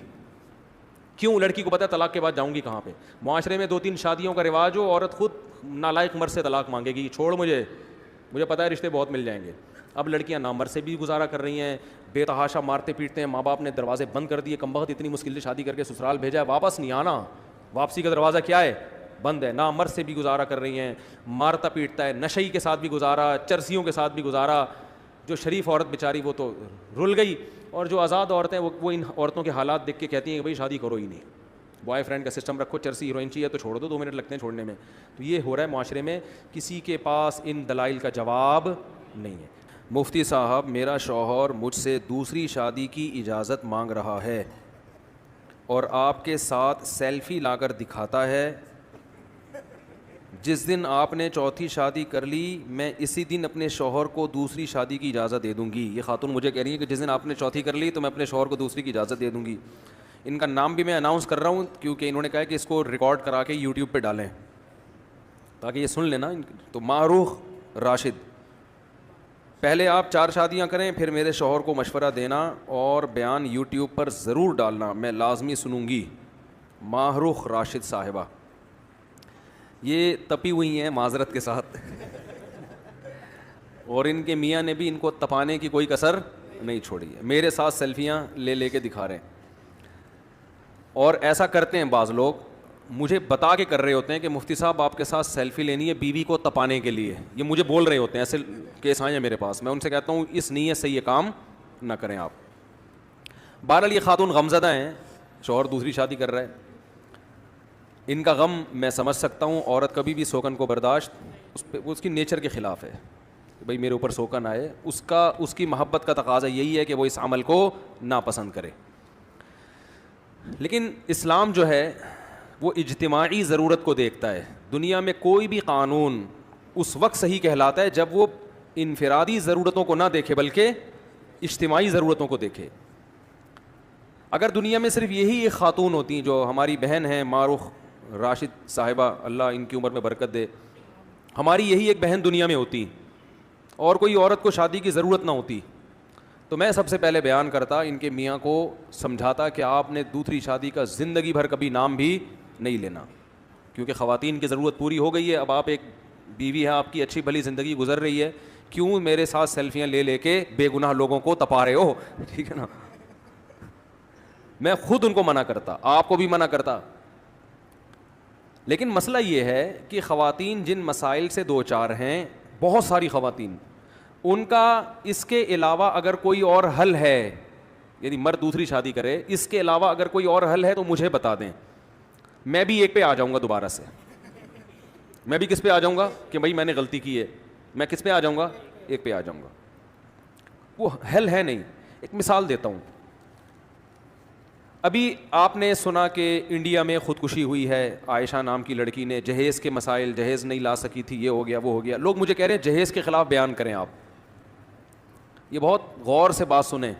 S1: کیوں؟ لڑکی کو پتہ ہے طلاق کے بعد جاؤں گی کہاں پہ. معاشرے میں 2-3 شادیوں کا رواج ہو, عورت خود نالائق مرد سے طلاق مانگے گی, چھوڑ مجھے پتہ ہے رشتے بہت مل جائیں گے. اب لڑکیاں نامرد سے بھی گزارا کر رہی ہیں, بے تحاشا مارتے پیٹتے ہیں, ماں باپ نے دروازے بند کر دیے, کم وقت اتنی مشکل سے شادی کر کے سسرال بھیجا ہے, واپس نہیں آنا, واپسی کا دروازہ کیا ہے, بند ہے. نامرد سے بھی گزارا کر رہی ہیں, مارتا پیٹتا ہے, نشئی کے ساتھ بھی گزارا, چرسیوں کے ساتھ بھی گزارا. جو شریف عورت بیچاری وہ تو رل گئی, اور جو آزاد عورتیں وہ ان عورتوں کے حالات دیکھ کے کہتی ہیں کہ بھائی شادی کرو ہی نہیں, بوائے فرینڈ کا سسٹم رکھو, چرسی ہیروئن چاہیے تو چھوڑ دو, 2 منٹ لگتے ہیں چھوڑنے میں. تو یہ ہو رہا ہے معاشرے میں, کسی کے پاس ان دلائل کا جواب نہیں ہے. مفتی صاحب, میرا شوہر مجھ سے دوسری شادی کی اجازت مانگ رہا ہے اور آپ کے ساتھ سیلفی لا کر دکھاتا ہے. جس دن آپ نے چوتھی شادی کر لی, میں اسی دن اپنے شوہر کو دوسری شادی کی اجازت دے دوں گی. یہ خاتون مجھے کہہ رہی ہے کہ جس دن آپ نے چوتھی کر لی تو میں اپنے شوہر کو دوسری کی اجازت دے دوں گی. ان کا نام بھی میں اناؤنس کر رہا ہوں کیونکہ انہوں نے کہا کہ اس کو ریکارڈ کرا کے یوٹیوب پہ ڈالیں تاکہ یہ سن لینا. تو معروخ راشد, پہلے آپ 4 شادیاں کریں, پھر میرے شوہر کو مشورہ دینا اور بیان یوٹیوب پر ضرور ڈالنا, میں لازمی سنوں گی. معروخ راشد صاحبہ, یہ تپی ہوئی ہیں معذرت کے ساتھ اور ان کے میاں نے بھی ان کو تپانے کی کوئی کسر نہیں چھوڑی ہے. میرے ساتھ سیلفیاں لے کے دکھا رہے ہیں, اور ایسا کرتے ہیں بعض لوگ, مجھے بتا کے کر رہے ہوتے ہیں کہ مفتی صاحب آپ کے ساتھ سیلفی لینی ہے بیوی کو تپانے کے لیے. یہ مجھے بول رہے ہوتے ہیں, ایسے کیس آئے ہیں میرے پاس. میں ان سے کہتا ہوں اس نیت سے یہ کام نہ کریں آپ. بہرحال یہ خاتون غمزدہ ہیں, شوہر دوسری شادی کر رہا ہے, ان کا غم میں سمجھ سکتا ہوں. عورت کبھی بھی سوکن کو برداشت, اس کی نیچر کے خلاف ہے کہ بھائی میرے اوپر سوکن آئے. اس کی محبت کا تقاضا یہی ہے کہ وہ اس عمل کو ناپسند کرے. لیکن اسلام جو ہے وہ اجتماعی ضرورت کو دیکھتا ہے. دنیا میں کوئی بھی قانون اس وقت صحیح کہلاتا ہے جب وہ انفرادی ضرورتوں کو نہ دیکھے بلکہ اجتماعی ضرورتوں کو دیکھے. اگر دنیا میں صرف یہی ایک خاتون ہوتی جو ہماری بہن ہیں معروخ راشد صاحبہ, اللہ ان کی عمر میں برکت دے, ہماری یہی ایک بہن دنیا میں ہوتی اور کوئی عورت کو شادی کی ضرورت نہ ہوتی, تو میں سب سے پہلے بیان کرتا, ان کے میاں کو سمجھاتا کہ آپ نے دوسری شادی کا زندگی بھر کبھی نام بھی نہیں لینا, کیونکہ خواتین کی ضرورت پوری ہو گئی ہے. اب آپ ایک بیوی ہے, آپ کی اچھی بھلی زندگی گزر رہی ہے, کیوں میرے ساتھ سیلفیاں لے کے بے گناہ لوگوں کو تپا رہے ہو, ٹھیک ہے نا. میں خود ان کو منع کرتا, آپ کو بھی منع کرتا. لیکن مسئلہ یہ ہے کہ خواتین جن مسائل سے 2-4 ہیں, بہت ساری خواتین, ان کا اس کے علاوہ اگر کوئی اور حل ہے, یعنی مرد دوسری شادی کرے, اس کے علاوہ اگر کوئی اور حل ہے تو مجھے بتا دیں, میں بھی ایک پہ آ جاؤں گا دوبارہ سے. میں بھی کس پہ آ جاؤں گا کہ بھائی میں نے غلطی کی ہے, میں کس پہ آ جاؤں گا, ایک پہ آ جاؤں گا. وہ حل ہے نہیں. ایک مثال دیتا ہوں. ابھی آپ نے سنا کہ انڈیا میں خودکشی ہوئی ہے, عائشہ نام کی لڑکی نے, جہیز کے مسائل, جہیز نہیں لا سکی تھی, یہ ہو گیا وہ ہو گیا. لوگ مجھے کہہ رہے ہیں جہیز کے خلاف بیان کریں آپ. یہ بہت غور سے بات سنیں.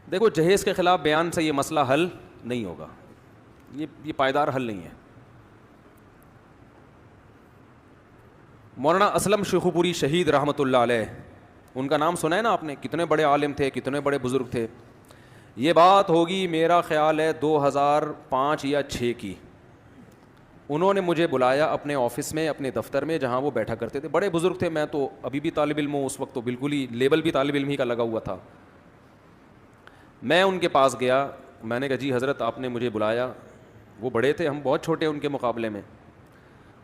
S1: دیکھو جہیز کے خلاف بیان سے یہ مسئلہ حل نہیں ہوگا, یہ پائیدار حل نہیں ہے. مولانا اسلم شیخو پوری شہید رحمۃ اللہ علیہ, ان کا نام سنا ہے نا آپ نے, کتنے بڑے عالم تھے, کتنے بڑے بزرگ تھے. یہ بات ہوگی میرا خیال ہے 2005 یا 6 کی. انہوں نے مجھے بلایا اپنے آفس میں, اپنے دفتر میں, جہاں وہ بیٹھا کرتے تھے. بڑے بزرگ تھے, میں تو ابھی بھی طالب علم ہوں, اس وقت تو بالکل ہی لیبل بھی طالب علم ہی کا لگا ہوا تھا. میں ان کے پاس گیا, میں نے کہا جی حضرت آپ نے مجھے بلایا, وہ بڑے تھے, ہم بہت چھوٹے ان کے مقابلے میں.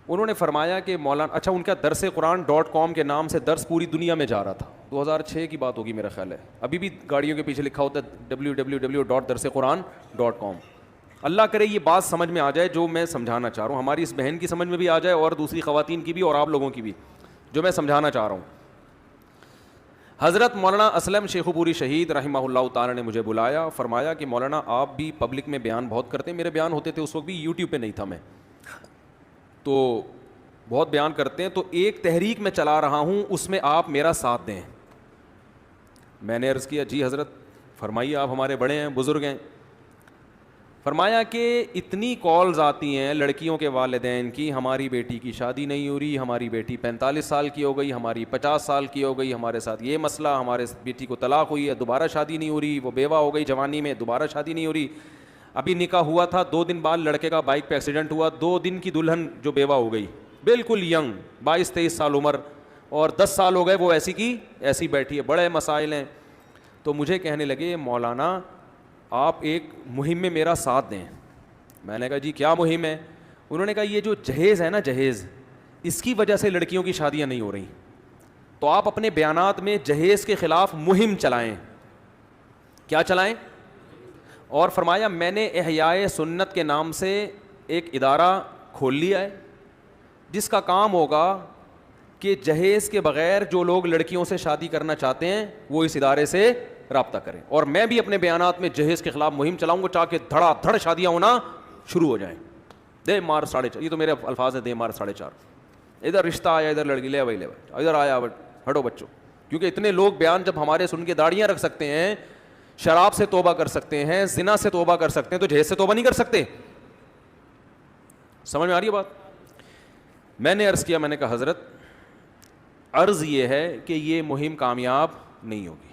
S1: انہوں نے فرمایا کہ مولانا, اچھا ان کا درس قرآن .com کے نام سے درس پوری دنیا میں جا رہا تھا, 2006 کی بات ہوگی میرا خیال ہے, ابھی بھی گاڑیوں کے پیچھے لکھا ہوتا ہے www.darsequran.com. اللہ کرے یہ بات سمجھ میں آ جائے جو میں سمجھانا چاہ رہا ہوں, ہماری اس بہن کی سمجھ میں بھی آ جائے اور دوسری خواتین کی بھی اور آپ لوگوں کی بھی, جو میں سمجھانا چاہ رہا ہوں. حضرت مولانا اسلم شیخو پوری شہید رحمہ اللہ تعالی نے مجھے بلایا, فرمایا کہ مولانا آپ بھی پبلک میں بیان بہت کرتے ہیں. میرے بیان ہوتے تھے اس وقت بھی یوٹیوب پہ نہیں تھا میں, تو بہت بیان کرتے ہیں, تو ایک تحریک میں چلا رہا ہوں, اس میں آپ میرا ساتھ دیں. میں نے عرض کیا جی حضرت فرمائیے, آپ ہمارے بڑے ہیں, بزرگ ہیں. فرمایا کہ اتنی کالز آتی ہیں لڑکیوں کے والدین کی, ہماری بیٹی کی شادی نہیں ہو رہی, ہماری بیٹی 45 سال کی ہو گئی, ہماری 50 سال کی ہو گئی, ہمارے ساتھ یہ مسئلہ, ہمارے بیٹی کو طلاق ہوئی ہے, دوبارہ شادی نہیں ہو رہی, وہ بیوہ ہو گئی جوانی میں, دوبارہ شادی نہیں ہو رہی, ابھی نکاح ہوا تھا 2 دن بعد لڑکے کا بائک پہ ایکسیڈنٹ ہوا, 2 دن کی دلہن جو بیوہ ہو گئی, بالکل ینگ 22-23 سال عمر, اور 10 سال ہو گئے وہ ایسی کی ایسی بیٹھی ہے, بڑے مسائل ہیں. تو مجھے کہنے لگے مولانا آپ ایک مہم میں میرا ساتھ دیں. میں نے کہا جی کیا مہم ہے؟ انہوں نے کہا یہ جو جہیز ہے نا, جہیز, اس کی وجہ سے لڑکیوں کی شادیاں نہیں ہو رہی, تو آپ اپنے بیانات میں جہیز کے خلاف مہم چلائیں. کیا چلائیں؟ اور فرمایا میں نے احیاء سنت کے نام سے ایک ادارہ کھول لیا ہے جس کا کام ہوگا کہ جہیز کے بغیر جو لوگ لڑکیوں سے شادی کرنا چاہتے ہیں وہ اس ادارے سے رابطہ کریں, اور میں بھی اپنے بیانات میں جہیز کے خلاف مہم چلاؤں گا تاکہ دھڑا دھڑ شادیاں ہونا شروع ہو جائیں. دے مار 4.5, یہ تو میرے الفاظ ہیں, دے مار 4.5, ادھر رشتہ آیا, ادھر لڑکی لے بھائی لے بھائی, ادھر آیا ہٹو بچوں. کیونکہ اتنے لوگ بیان جب ہمارے سن کے داڑیاں رکھ سکتے ہیں, شراب سے توبہ کر سکتے ہیں, زنا سے توبہ کر سکتے ہیں, تو جہیز سے توبہ نہیں کر سکتے؟ سمجھ میں آ رہی ہے بات؟ میں نے عرض کیا, میں نے کہا حضرت عرض یہ ہے کہ یہ مہم کامیاب نہیں ہوگی,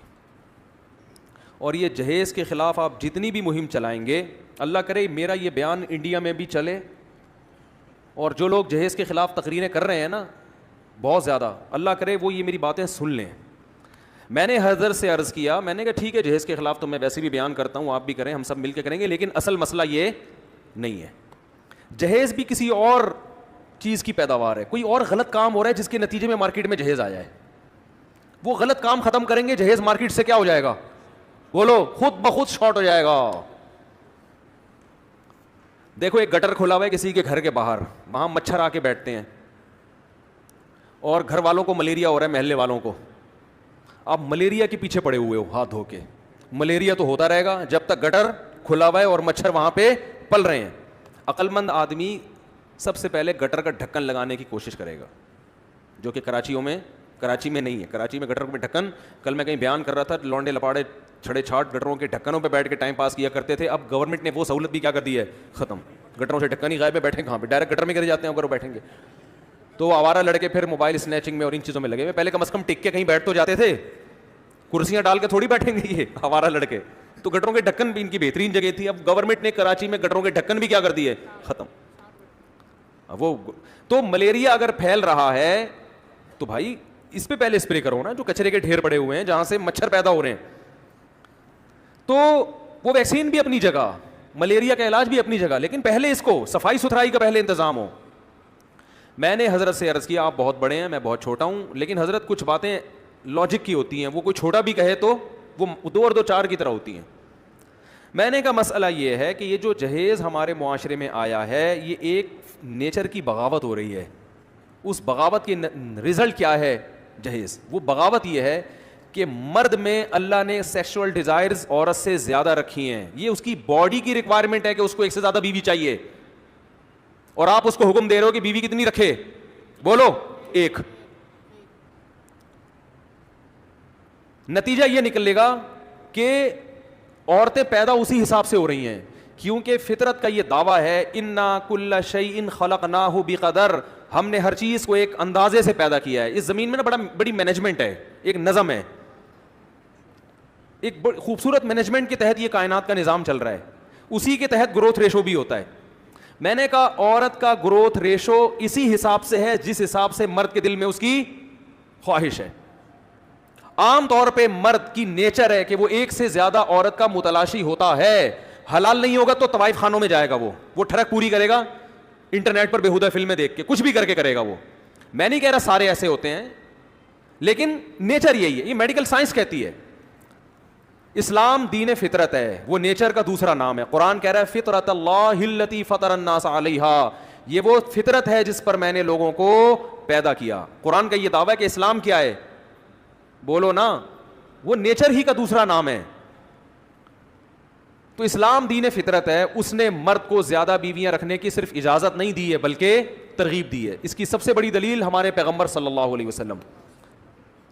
S1: اور یہ جہیز کے خلاف آپ جتنی بھی مہم چلائیں گے, اللہ کرے میرا یہ بیان انڈیا میں بھی چلے, اور جو لوگ جہیز کے خلاف تقریریں کر رہے ہیں نا بہت زیادہ, اللہ کرے وہ یہ میری باتیں سن لیں. میں نے حضرت سے عرض کیا, میں نے کہا ٹھیک ہے جہیز کے خلاف تو میں ویسے بھی بیان کرتا ہوں, آپ بھی کریں, ہم سب مل کے کریں گے, لیکن اصل مسئلہ یہ نہیں ہے. جہیز بھی کسی اور چیز کی پیداوار ہے, کوئی اور غلط کام ہو رہا ہے جس کے نتیجے میں مارکیٹ میں جہیز آ جائے. وہ غلط کام ختم کریں گے, جہیز مارکیٹ سے کیا ہو جائے گا؟ بولو, خود بخود شارٹ ہو جائے گا. دیکھو ایک گٹر کھلا ہوا ہے کسی کے گھر کے باہر, وہاں مچھر آ کے بیٹھتے ہیں, اور گھر والوں کو ملیریا ہو رہا ہے, محلے والوں کو. آپ ملیریا کے پیچھے پڑے ہوئے ہو ہاتھ دھو کے, ملیریا تو ہوتا رہے گا جب تک گٹر کھلا ہوا ہے اور مچھر وہاں پہ پل رہے ہیں. عقل مند آدمی سب سے پہلے گٹر کا ڈھکن لگانے کی کوشش کرے گا, جو کہ کراچی میں نہیں ہے. کراچی میں گٹر میں ڈھکن, کل میں کہیں بیان کر رہا تھا, لونڈے لپاڑے چھڑے چھاٹ گٹروں کے ڈھکنوں پہ بیٹھ کے ٹائم پاس کیا کرتے تھے. اب گورنمنٹ نے وہ سہولت بھی کیا کر دی ہے, ختم. گٹروں سے ڈھکن ہی غائب ہے, بیٹھیں کہاں پہ, ڈائریکٹ گٹر میں گر جاتے ہیں اگر وہ بیٹھیں گے. تو آوارہ لڑکے پھر موبائل اسنیچنگ میں اور ان چیزوں میں لگے ہوئے. پہلے کم از کم ٹک کے کہیں بیٹھ تو جاتے تھے, کرسیاں ڈال کے تھوڑی بیٹھیں گے یہ آوارہ لڑکے. تو گٹروں کے ڈھکن بھی ان کی بہترین جگہ تھی. اب گورنمنٹ نے کراچی میں گٹروں کے ڈھکن بھی کیا کر دیے, ختم. وہ تو ملیریا اگر پھیل رہا ہے تو بھائی اس پہ پہلے اسپرے کرو نا, جو کچرے کے ڈھیر پڑے ہوئے ہیں جہاں سے مچھر پیدا ہو رہے ہیں. تو وہ ویکسین بھی اپنی جگہ, ملیریا کا علاج بھی اپنی جگہ, لیکن پہلے اس کو صفائی ستھرائی کا پہلے انتظام ہو. میں نے حضرت سے عرض کیا, آپ بہت بڑے ہیں, میں بہت چھوٹا ہوں, لیکن حضرت کچھ باتیں لاجک کی ہوتی ہیں, وہ کوئی چھوٹا بھی کہے تو وہ 2 اور 2 4 کی طرح ہوتی ہیں. میں نے کہا مسئلہ یہ ہے کہ یہ جو جہیز ہمارے معاشرے میں آیا ہے, یہ ایک نیچر کی بغاوت ہو رہی ہے. اس بغاوت کی رزلٹ کیا ہے جہیز؟ وہ بغاوت یہ ہے کہ مرد میں اللہ نے سیکشول ڈیزائرز عورت سے زیادہ رکھی ہیں. یہ اس کی باڈی کی ریکوائرمنٹ ہے کہ اس کو ایک سے زیادہ بیوی چاہیے, اور آپ اس کو حکم دے رہے ہو کہ بیوی کتنی رکھے, بولو 1. نتیجہ یہ نکلے گا کہ عورتیں پیدا اسی حساب سے ہو رہی ہیں, کیونکہ فطرت کا یہ دعویٰ ہے انا کل شیء خلقناہ بقدر, ہم نے ہر چیز کو ایک اندازے سے پیدا کیا ہے. اس زمین میں نا بڑی مینجمنٹ ہے, ایک نظم ہے, ایک خوبصورت مینجمنٹ کے تحت یہ کائنات کا نظام چل رہا ہے. اسی کے تحت گروتھ ریشو بھی ہوتا ہے. میں نے کہا عورت کا گروتھ ریشو اسی حساب سے ہے جس حساب سے مرد کے دل میں اس کی خواہش ہے. عام طور پہ مرد کی نیچر ہے کہ وہ ایک سے زیادہ عورت کا متلاشی ہوتا ہے, حلال نہیں ہوگا تو طوائف خانوں میں جائے گا, وہ ٹھڑک پوری کرے گا, انٹرنیٹ پر بےہودہ فلمیں دیکھ کے, کچھ بھی کر کے کرے گا وہ. میں نہیں کہہ رہا سارے ایسے ہوتے ہیں, لیکن نیچر یہی ہے, یہ میڈیکل سائنس کہتی ہے. اسلام دین فطرت ہے, وہ نیچر کا دوسرا نام ہے. قرآن کہہ رہا ہے فطرت اللہ التی فطر الناس علیہا, یہ وہ فطرت ہے جس پر میں نے لوگوں کو پیدا کیا. قرآن کا یہ دعویٰ ہے کہ اسلام کیا ہے, بولو نا, وہ نیچر ہی کا دوسرا نام ہے. تو اسلام دین فطرت ہے. اس نے مرد کو زیادہ بیویاں رکھنے کی صرف اجازت نہیں دی ہے بلکہ ترغیب دی ہے. اس کی سب سے بڑی دلیل ہمارے پیغمبر صلی اللہ علیہ وسلم,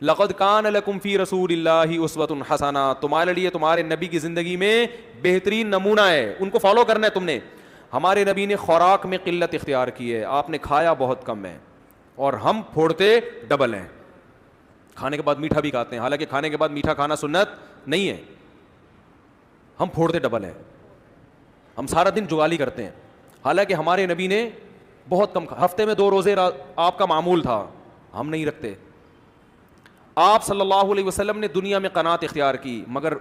S1: لقد کان لکم فی رسول اللہ اسوۃ حسنہ, تمہارے لیے تمہارے نبی کی زندگی میں بہترین نمونہ ہے, ان کو فالو کرنا ہے تم نے. ہمارے نبی نے خوراک میں قلت اختیار کی ہے, آپ نے کھایا بہت کم ہے, اور ہم پھوڑتے ڈبل ہیں. کھانے کے بعد میٹھا بھی کھاتے ہیں, حالانکہ کھانے کے بعد میٹھا کھانا سنت نہیں ہے, ہم پھوڑتے ڈبل ہیں. ہم سارا دن جوالی کرتے ہیں, حالانکہ ہمارے نبی نے بہت کم, ہفتے میں 2 روزے آپ کا معمول تھا, ہم نہیں رکھتے. آپ صلی اللہ علیہ وسلم نے دنیا میں قناعت اختیار کی, مگر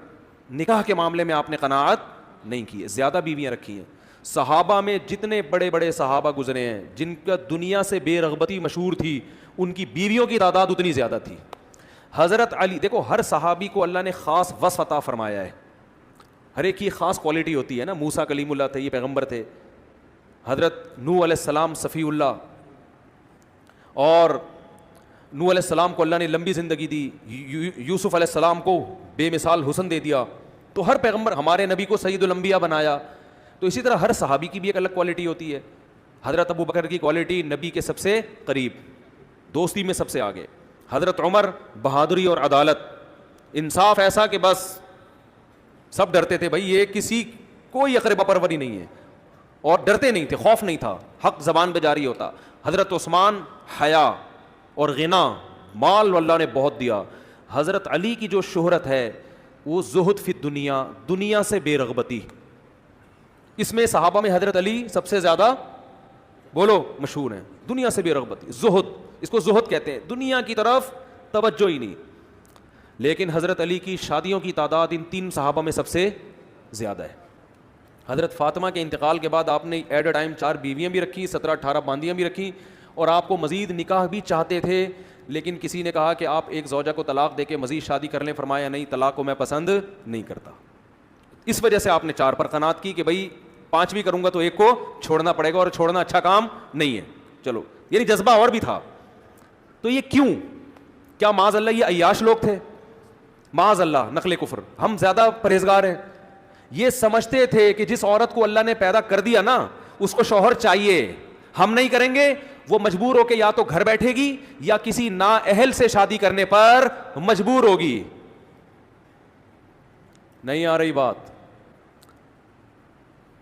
S1: نکاح کے معاملے میں آپ نے قناعت نہیں کی, زیادہ بیویاں رکھی ہیں. صحابہ میں جتنے بڑے بڑے صحابہ گزرے ہیں جن کا دنیا سے بے رغبتی مشہور تھی, ان کی بیویوں کی تعداد اتنی زیادہ تھی. حضرت علی, دیکھو ہر صحابی کو اللہ نے خاص وصف عطا فرمایا ہے, ہر ایک کی خاص کوالٹی ہوتی ہے نا. موسیٰ کلیم اللہ تھے, یہ پیغمبر تھے. حضرت نوح علیہ السلام صفی اللہ, اور نوح علیہ السلام کو اللہ نے لمبی زندگی دی, یوسف علیہ السلام کو بے مثال حسن دے دیا. تو ہر پیغمبر, ہمارے نبی کو سید الانبیاء بنایا. تو اسی طرح ہر صحابی کی بھی ایک الگ کوالٹی ہوتی ہے. حضرت ابو بکر کی کوالٹی نبی کے سب سے قریب, دوستی میں سب سے آگے. حضرت عمر بہادری اور عدالت, انصاف ایسا کہ بس سب ڈرتے تھے, بھائی یہ کسی کوئی اقربا پروری نہیں ہے, اور ڈرتے نہیں تھے, خوف نہیں تھا, حق زبان پہ جاری ہوتا. حضرت عثمان حیا اور غنا, مال اللہ نے بہت دیا. حضرت علی کی جو شہرت ہے وہ زہد فی دنیا, دنیا سے بے رغبتی. اس میں صحابہ میں حضرت علی سب سے زیادہ بولو مشہور ہیں, دنیا سے بے رغبتی, زہد, اس کو زہد کہتے ہیں, دنیا کی طرف توجہ ہی نہیں. لیکن حضرت علی کی شادیوں کی تعداد ان 3 صحابہ میں سب سے زیادہ ہے. حضرت فاطمہ کے انتقال کے بعد آپ نے ایٹ اے ٹائم 4 بیویاں بھی رکھی, 17-18 باندیاں بھی رکھی, اور آپ کو مزید نکاح بھی چاہتے تھے. لیکن کسی نے کہا کہ آپ ایک زوجہ کو طلاق دے کے مزید شادی کر لیں, فرمایا نہیں, طلاق کو میں پسند نہیں کرتا. اس وجہ سے آپ نے 4 پر قناعت کی کہ بھائی 5 بھی کروں گا تو ایک کو چھوڑنا پڑے گا, اور چھوڑنا اچھا کام نہیں ہے. چلو, یعنی جذبہ اور بھی تھا. تو یہ کیوں, کیا معاذ اللہ یہ عیاش لوگ تھے؟ معاذ اللہ, نقل کفر. ہم زیادہ پرہیزگار ہیں. یہ سمجھتے تھے کہ جس عورت کو اللہ نے پیدا کر دیا نا, اس کو شوہر چاہیے, ہم نہیں کریں گے, وہ مجبور ہو کے یا تو گھر بیٹھے گی یا کسی نااہل سے شادی کرنے پر مجبور ہوگی. نہیں آ رہی بات؟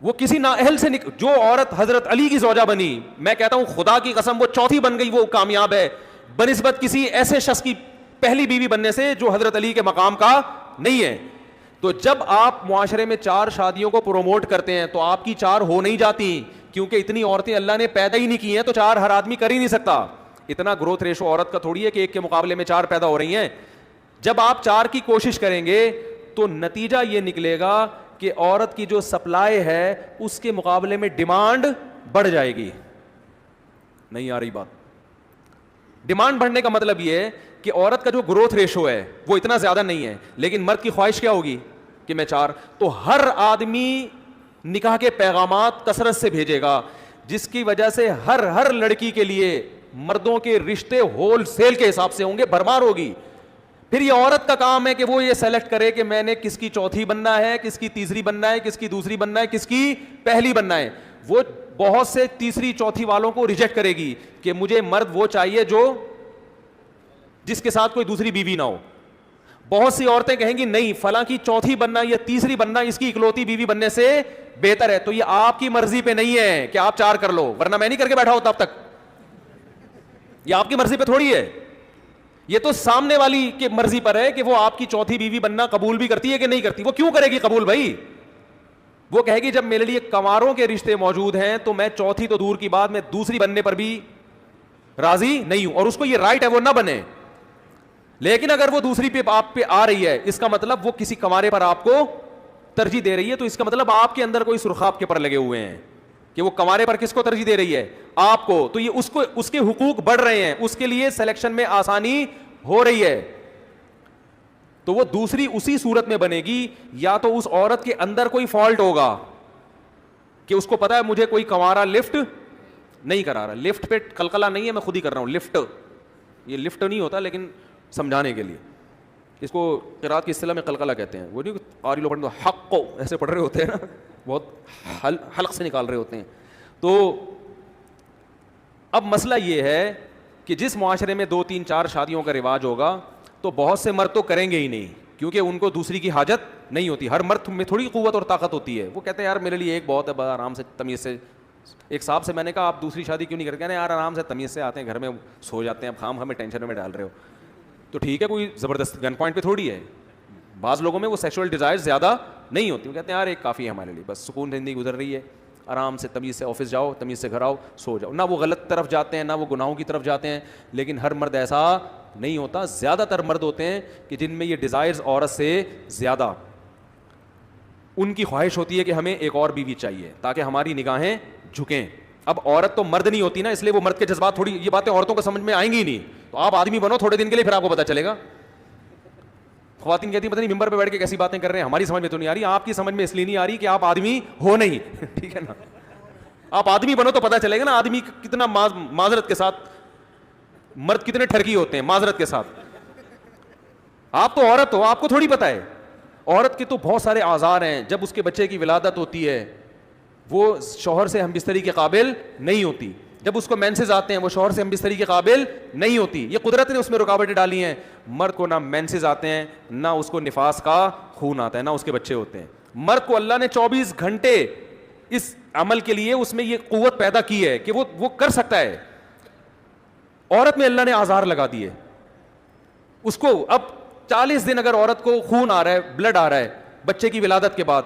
S1: وہ کسی نااہل سے جو عورت حضرت علی کی زوجہ بنی, میں کہتا ہوں خدا کی قسم وہ 4تھی بن گئی, وہ کامیاب ہے بنسبت کسی ایسے شخص کی پہلی بیوی بننے سے جو حضرت علی کے مقام کا نہیں ہے. تو جب آپ معاشرے میں 4 شادیوں کو پروموٹ کرتے ہیں تو آپ کی 4 ہو نہیں جاتی, کیونکہ اتنی عورتیں اللہ نے پیدا ہی نہیں کی ہیں, تو 4 ہر آدمی کر ہی نہیں سکتا. اتنا گروتھ ریشو عورت کا تھوڑی ہے کہ ایک کے مقابلے میں 4 پیدا ہو رہی ہیں. جب آپ 4 کی کوشش کریں گے تو نتیجہ یہ نکلے گا کہ عورت کی جو سپلائی ہے اس کے مقابلے میں ڈیمانڈ بڑھ جائے گی. نہیں آ رہی بات؟ ڈیمانڈ بڑھنے کا مطلب یہ ہے کہ عورت کا جو گروتھ ریشو ہے وہ اتنا زیادہ نہیں ہے, لیکن مرد کی خواہش کیا ہوگی کہ میں 4. تو ہر آدمی نکاح کے پیغامات کثرت سے بھیجے گا, جس کی وجہ سے ہر لڑکی کے لیے مردوں کے رشتے ہول سیل کے حساب سے ہوں گے, بھرمار ہوگی. پھر یہ عورت کا کام ہے کہ وہ یہ سیلیکٹ کرے کہ میں نے کس کی 4تھی بننا ہے, کس کی 3ری بننا ہے, کس کی 2ری بننا ہے, کس کی پہلی بننا ہے. وہ بہت سے 3ری 4تھی والوں کو ریجیکٹ کرے گی کہ مجھے مرد وہ چاہیے جو جس کے ساتھ کوئی دوسری بیوی نہ ہو. بہت سی عورتیں کہیں گی نہیں, فلاں کی 4تھی بننا یا 3ری بننا اس کی اکلوتی بیوی بننے سے بہتر ہے. تو یہ آپ کی مرضی پہ نہیں ہے کہ آپ 4 کر لو, ورنہ میں نہیں کر کے بیٹھا ہوتا اب تک. یہ آپ کی مرضی پہ تھوڑی ہے, یہ تو سامنے والی کی مرضی پر ہے کہ وہ آپ کی 4تھی بیوی بننا قبول بھی کرتی ہے کہ نہیں کرتی. وہ کیوں کرے گی قبول بھائی؟ وہ کہے گی جب میرے لیے کنواروں کے رشتے موجود ہیں تو میں 4تھی تو دور کی بات, میں 2ری بننے پر بھی راضی نہیں ہوں, اور اس کو یہ رائٹ ہے وہ نہ بنے. لیکن اگر وہ 2ری پہ آپ پہ آ رہی ہے, اس کا مطلب وہ کسی کنوارے پر آپ کو ترجیح دے رہی ہے تو اس کا مطلب آپ کے اندر کوئی سرخاب کے پر لگے ہوئے ہیں کہ وہ کنوارے پر کس کو ترجیح دے رہی ہے؟ آپ کو. تو یہ اس کے حقوق بڑھ رہے ہیں, اس کے لیے سلیکشن میں آسانی ہو رہی ہے. تو وہ دوسری اسی صورت میں بنے گی, یا تو اس عورت کے اندر کوئی فالٹ ہوگا کہ اس کو پتا ہے مجھے کوئی کنوارا لفٹ نہیں کرا رہا. لفٹ پہ کلکلا نہیں ہے, میں خود ہی کر رہا ہوں. لفٹ, یہ لفٹ نہیں ہوتا لیکن سمجھانے کے لیے, اس کو قرات کی اصطلاح میں قلقلہ کہتے ہیں. وہ نہیں قاری لوگ پڑھتے حق کو ایسے پڑھ رہے ہوتے ہیں نا, بہت حلق سے نکال رہے ہوتے ہیں. تو اب مسئلہ یہ ہے کہ جس معاشرے میں 2 3 4 شادیوں کا رواج ہوگا تو بہت سے مرد تو کریں گے ہی نہیں, کیونکہ ان کو دوسری کی حاجت نہیں ہوتی. ہر مرد میں تھوڑی قوت اور طاقت ہوتی ہے. وہ کہتے ہیں یار میرے لیے ایک بہت ہے, آرام سے تمیز سے. ایک صاحب سے میں نے کہا آپ دوسری شادی کیوں نہیں کرتے؟ کہتے ہیں یار آرام سے تمیز سے آتے ہیں, گھر میں سو جاتے ہیں, اب خام ہمیں ٹینشن میں ڈال رہے ہو. تو ٹھیک ہے, کوئی زبردست گن پوائنٹ پہ تھوڑی ہے. بعض لوگوں میں وہ سیکشول ڈیزائر زیادہ نہیں ہوتی. وہ کہتے ہیں یار ایک کافی ہے ہمارے لیے, بس سکون زندگی گزر رہی ہے, آرام سے تمیز سے آفس جاؤ, تمیز سے گھر آؤ, سو جاؤ. نہ وہ غلط طرف جاتے ہیں, نہ وہ گناہوں کی طرف جاتے ہیں. لیکن ہر مرد ایسا نہیں ہوتا. زیادہ تر مرد ہوتے ہیں کہ جن میں یہ ڈیزائرز عورت سے زیادہ, ان کی خواہش ہوتی ہے کہ ہمیں ایک اور بیوی چاہیے تاکہ ہماری نگاہیں جھکیں. اب عورت تو مرد نہیں ہوتی نا, اس لیے وہ مرد کے جذبات تھوڑی, یہ باتیں عورتوں کو سمجھ میں آئیں گی نہیں. تو آپ آدمی بنو تھوڑے دن کے لیے, پھر آپ کو پتہ چلے گا. خواتین کہتی ہیں پتہ نہیں ممبر پہ بیٹھ کے کیسی باتیں کر رہے ہیں, ہماری سمجھ میں تو نہیں آ رہی. آپ کی سمجھ میں اس لیے نہیں آ رہی کہ آپ آدمی ہو نہیں. ٹھیک ہے نا, آپ آدمی بنو تو پتہ چلے گا نا آدمی کتنا معذرت کے ساتھ, مرد کتنے ٹھرکی ہوتے ہیں معذرت کے ساتھ. آپ تو عورت ہو, آپ کو تھوڑی پتہ ہے. عورت کے تو بہت سارے آزار ہیں. جب اس کے بچے کی ولادت ہوتی ہے وہ شوہر سے ہم بستری کے قابل نہیں ہوتی. جب اس کو مینسز آتے ہیں وہ شوہر سے ہم بستری کے قابل نہیں ہوتی. یہ قدرت نے اس میں رکاوٹیں ڈالی ہیں. مرد کو نہ مینسز آتے ہیں, نہ اس کو نفاس کا خون آتا ہے, نہ اس کے بچے ہوتے ہیں. مرد کو اللہ نے 24 گھنٹے اس عمل کے لیے اس میں یہ قوت پیدا کی ہے کہ وہ کر سکتا ہے. عورت میں اللہ نے آزار لگا دیے اس کو. اب 40 دن اگر عورت کو خون آ رہا ہے, بلڈ آ رہا ہے بچے کی ولادت کے بعد,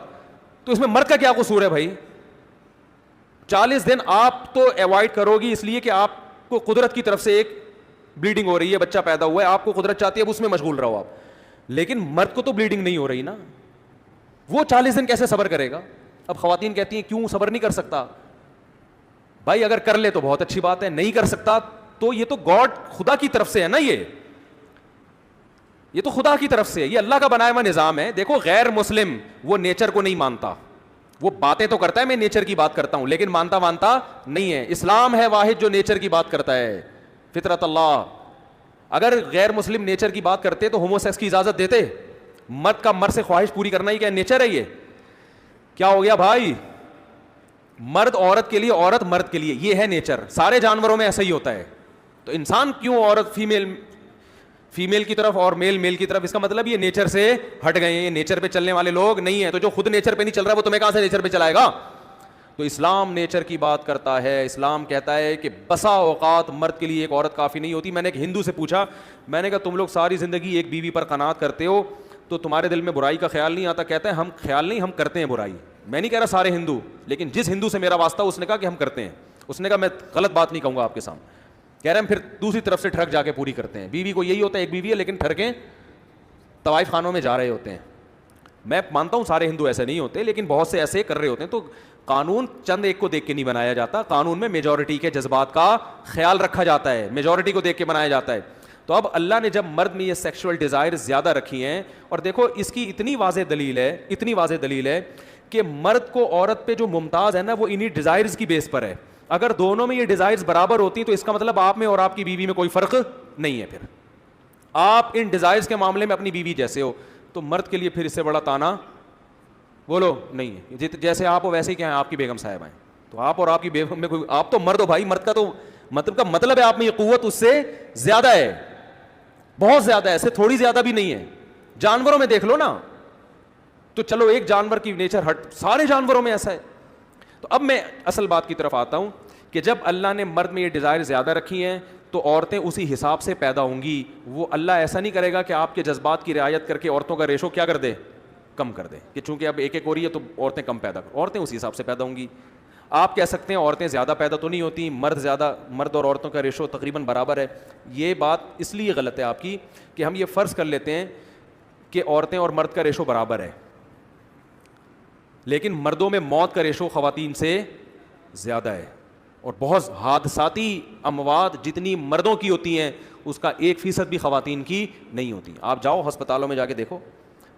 S1: تو اس میں مرد کا کیا قصور ہے بھائی؟ 40 دن آپ تو ایوائڈ کرو گی اس لیے کہ آپ کو قدرت کی طرف سے ایک بلیڈنگ ہو رہی ہے, بچہ پیدا ہوا ہے, آپ کو قدرت چاہتی ہے, اب اس میں مشغول رہو آپ. لیکن مرد کو تو بلیڈنگ نہیں ہو رہی نا, وہ 40 دن کیسے صبر کرے گا؟ اب خواتین کہتی ہیں کیوں صبر نہیں کر سکتا؟ بھائی اگر کر لے تو بہت اچھی بات ہے, نہیں کر سکتا تو یہ تو گاڈ خدا کی طرف سے ہے نا, یہ تو خدا کی طرف سے, یہ اللہ کا بنایا ہوا نظام ہے. دیکھو غیر مسلم وہ نیچر کو نہیں مانتا, وہ باتیں تو کرتا ہے میں نیچر کی بات کرتا ہوں, لیکن مانتا نہیں ہے. اسلام ہے واحد جو نیچر کی بات کرتا ہے, فطرت اللہ. اگر غیر مسلم نیچر کی بات کرتے تو ہومو سیکس کی اجازت دیتے؟ مرد کا مرد سے خواہش پوری کرنا ہی کیا نیچر ہے؟ یہ کیا ہو گیا بھائی؟ مرد عورت کے لیے, عورت مرد کے لیے, یہ ہے نیچر. سارے جانوروں میں ایسا ہی ہوتا ہے. تو انسان کیوں عورت فیمیل کی طرف اور میل کی طرف؟ اس کا مطلب یہ نیچر سے ہٹ گئے ہیں, یہ نیچر پہ چلنے والے لوگ نہیں ہیں. تو جو خود نیچر پہ نہیں چل رہا وہ تمہیں کہاں سے نیچر پہ چلائے گا؟ تو اسلام نیچر کی بات کرتا ہے. اسلام کہتا ہے کہ بسا اوقات مرد کے لیے ایک عورت کافی نہیں ہوتی. میں نے ایک ہندو سے پوچھا, میں نے کہا تم لوگ ساری زندگی ایک بیوی پر قناعت کرتے ہو تو تمہارے دل میں برائی کا خیال نہیں آتا؟ کہتا ہے ہم خیال نہیں, ہم کرتے ہیں برائی. میں نہیں کہہ رہا سارے ہندو, لیکن جس ہندو سے میرا واسطہ اس نے کہا کہ ہم کرتے ہیں. اس نے کہا میں غلط بات نہیں کہوں گا آپ کے سامنے. کہہ رہے ہیں پھر دوسری طرف سے ٹھڑک جا کے پوری کرتے ہیں. بیوی کو یہی ہوتا ہے ایک بیوی ہے لیکن ٹھڑکیں طوائف خانوں میں جا رہے ہوتے ہیں. میں مانتا ہوں سارے ہندو ایسے نہیں ہوتے, لیکن بہت سے ایسے کر رہے ہوتے ہیں. تو قانون چند ایک کو دیکھ کے نہیں بنایا جاتا, قانون میں میجورٹی کے جذبات کا خیال رکھا جاتا ہے, میجورٹی کو دیکھ کے بنایا جاتا ہے. تو اب اللہ نے جب مرد میں یہ سیکشول ڈیزائر زیادہ رکھی ہیں, اور دیکھو اس کی اتنی واضح دلیل ہے کہ مرد کو عورت پہ جو ممتاز ہے نا وہ انہی ڈیزائرز کی بیس پر ہے. اگر دونوں میں یہ ڈیزائرز برابر ہوتی تو اس کا مطلب آپ میں اور آپ کی بیوی میں کوئی فرق نہیں ہے. پھر آپ ان ڈیزائرز کے معاملے میں اپنی بیوی جیسے ہو, تو مرد کے لیے پھر اس سے بڑا تانا بولو نہیں ہے. جیسے آپ ہو ویسے ہی کیا ہیں آپ کی بیگم صاحب ہیں, تو آپ اور آپ کی بیگم میں کوئی, آپ تو مرد ہو بھائی. مرد کا تو مطلب ہے آپ میں یہ قوت اس سے زیادہ ہے, بہت زیادہ ہے, ایسے تھوڑی زیادہ بھی نہیں ہے. جانوروں میں دیکھ لو نا, تو چلو ایک جانور کی نیچر ہٹ, سارے جانوروں میں ایسا ہے. تو اب میں اصل بات کی طرف آتا ہوں کہ جب اللہ نے مرد میں یہ ڈیزائر زیادہ رکھی ہیں تو عورتیں اسی حساب سے پیدا ہوں گی. وہ اللہ ایسا نہیں کرے گا کہ آپ کے جذبات کی رعایت کر کے عورتوں کا ریشو کیا کر دے, کم کر دے, کہ چونکہ اب ایک ہو رہی ہے تو عورتیں کم پیدا کر. عورتیں اسی حساب سے پیدا ہوں گی. آپ کہہ سکتے ہیں عورتیں زیادہ پیدا تو نہیں ہوتی, مرد اور عورتوں کا ریشو تقریباً برابر ہے. یہ بات اس لیے غلط ہے آپ کی کہ ہم یہ فرض کر لیتے ہیں کہ عورتیں اور مرد کا ریشو برابر ہے. لیکن مردوں میں موت کا ریشو خواتین سے زیادہ ہے, اور بہت حادثاتی اموات جتنی مردوں کی ہوتی ہیں اس کا 1% بھی خواتین کی نہیں ہوتی. آپ جاؤ ہسپتالوں میں جا کے دیکھو,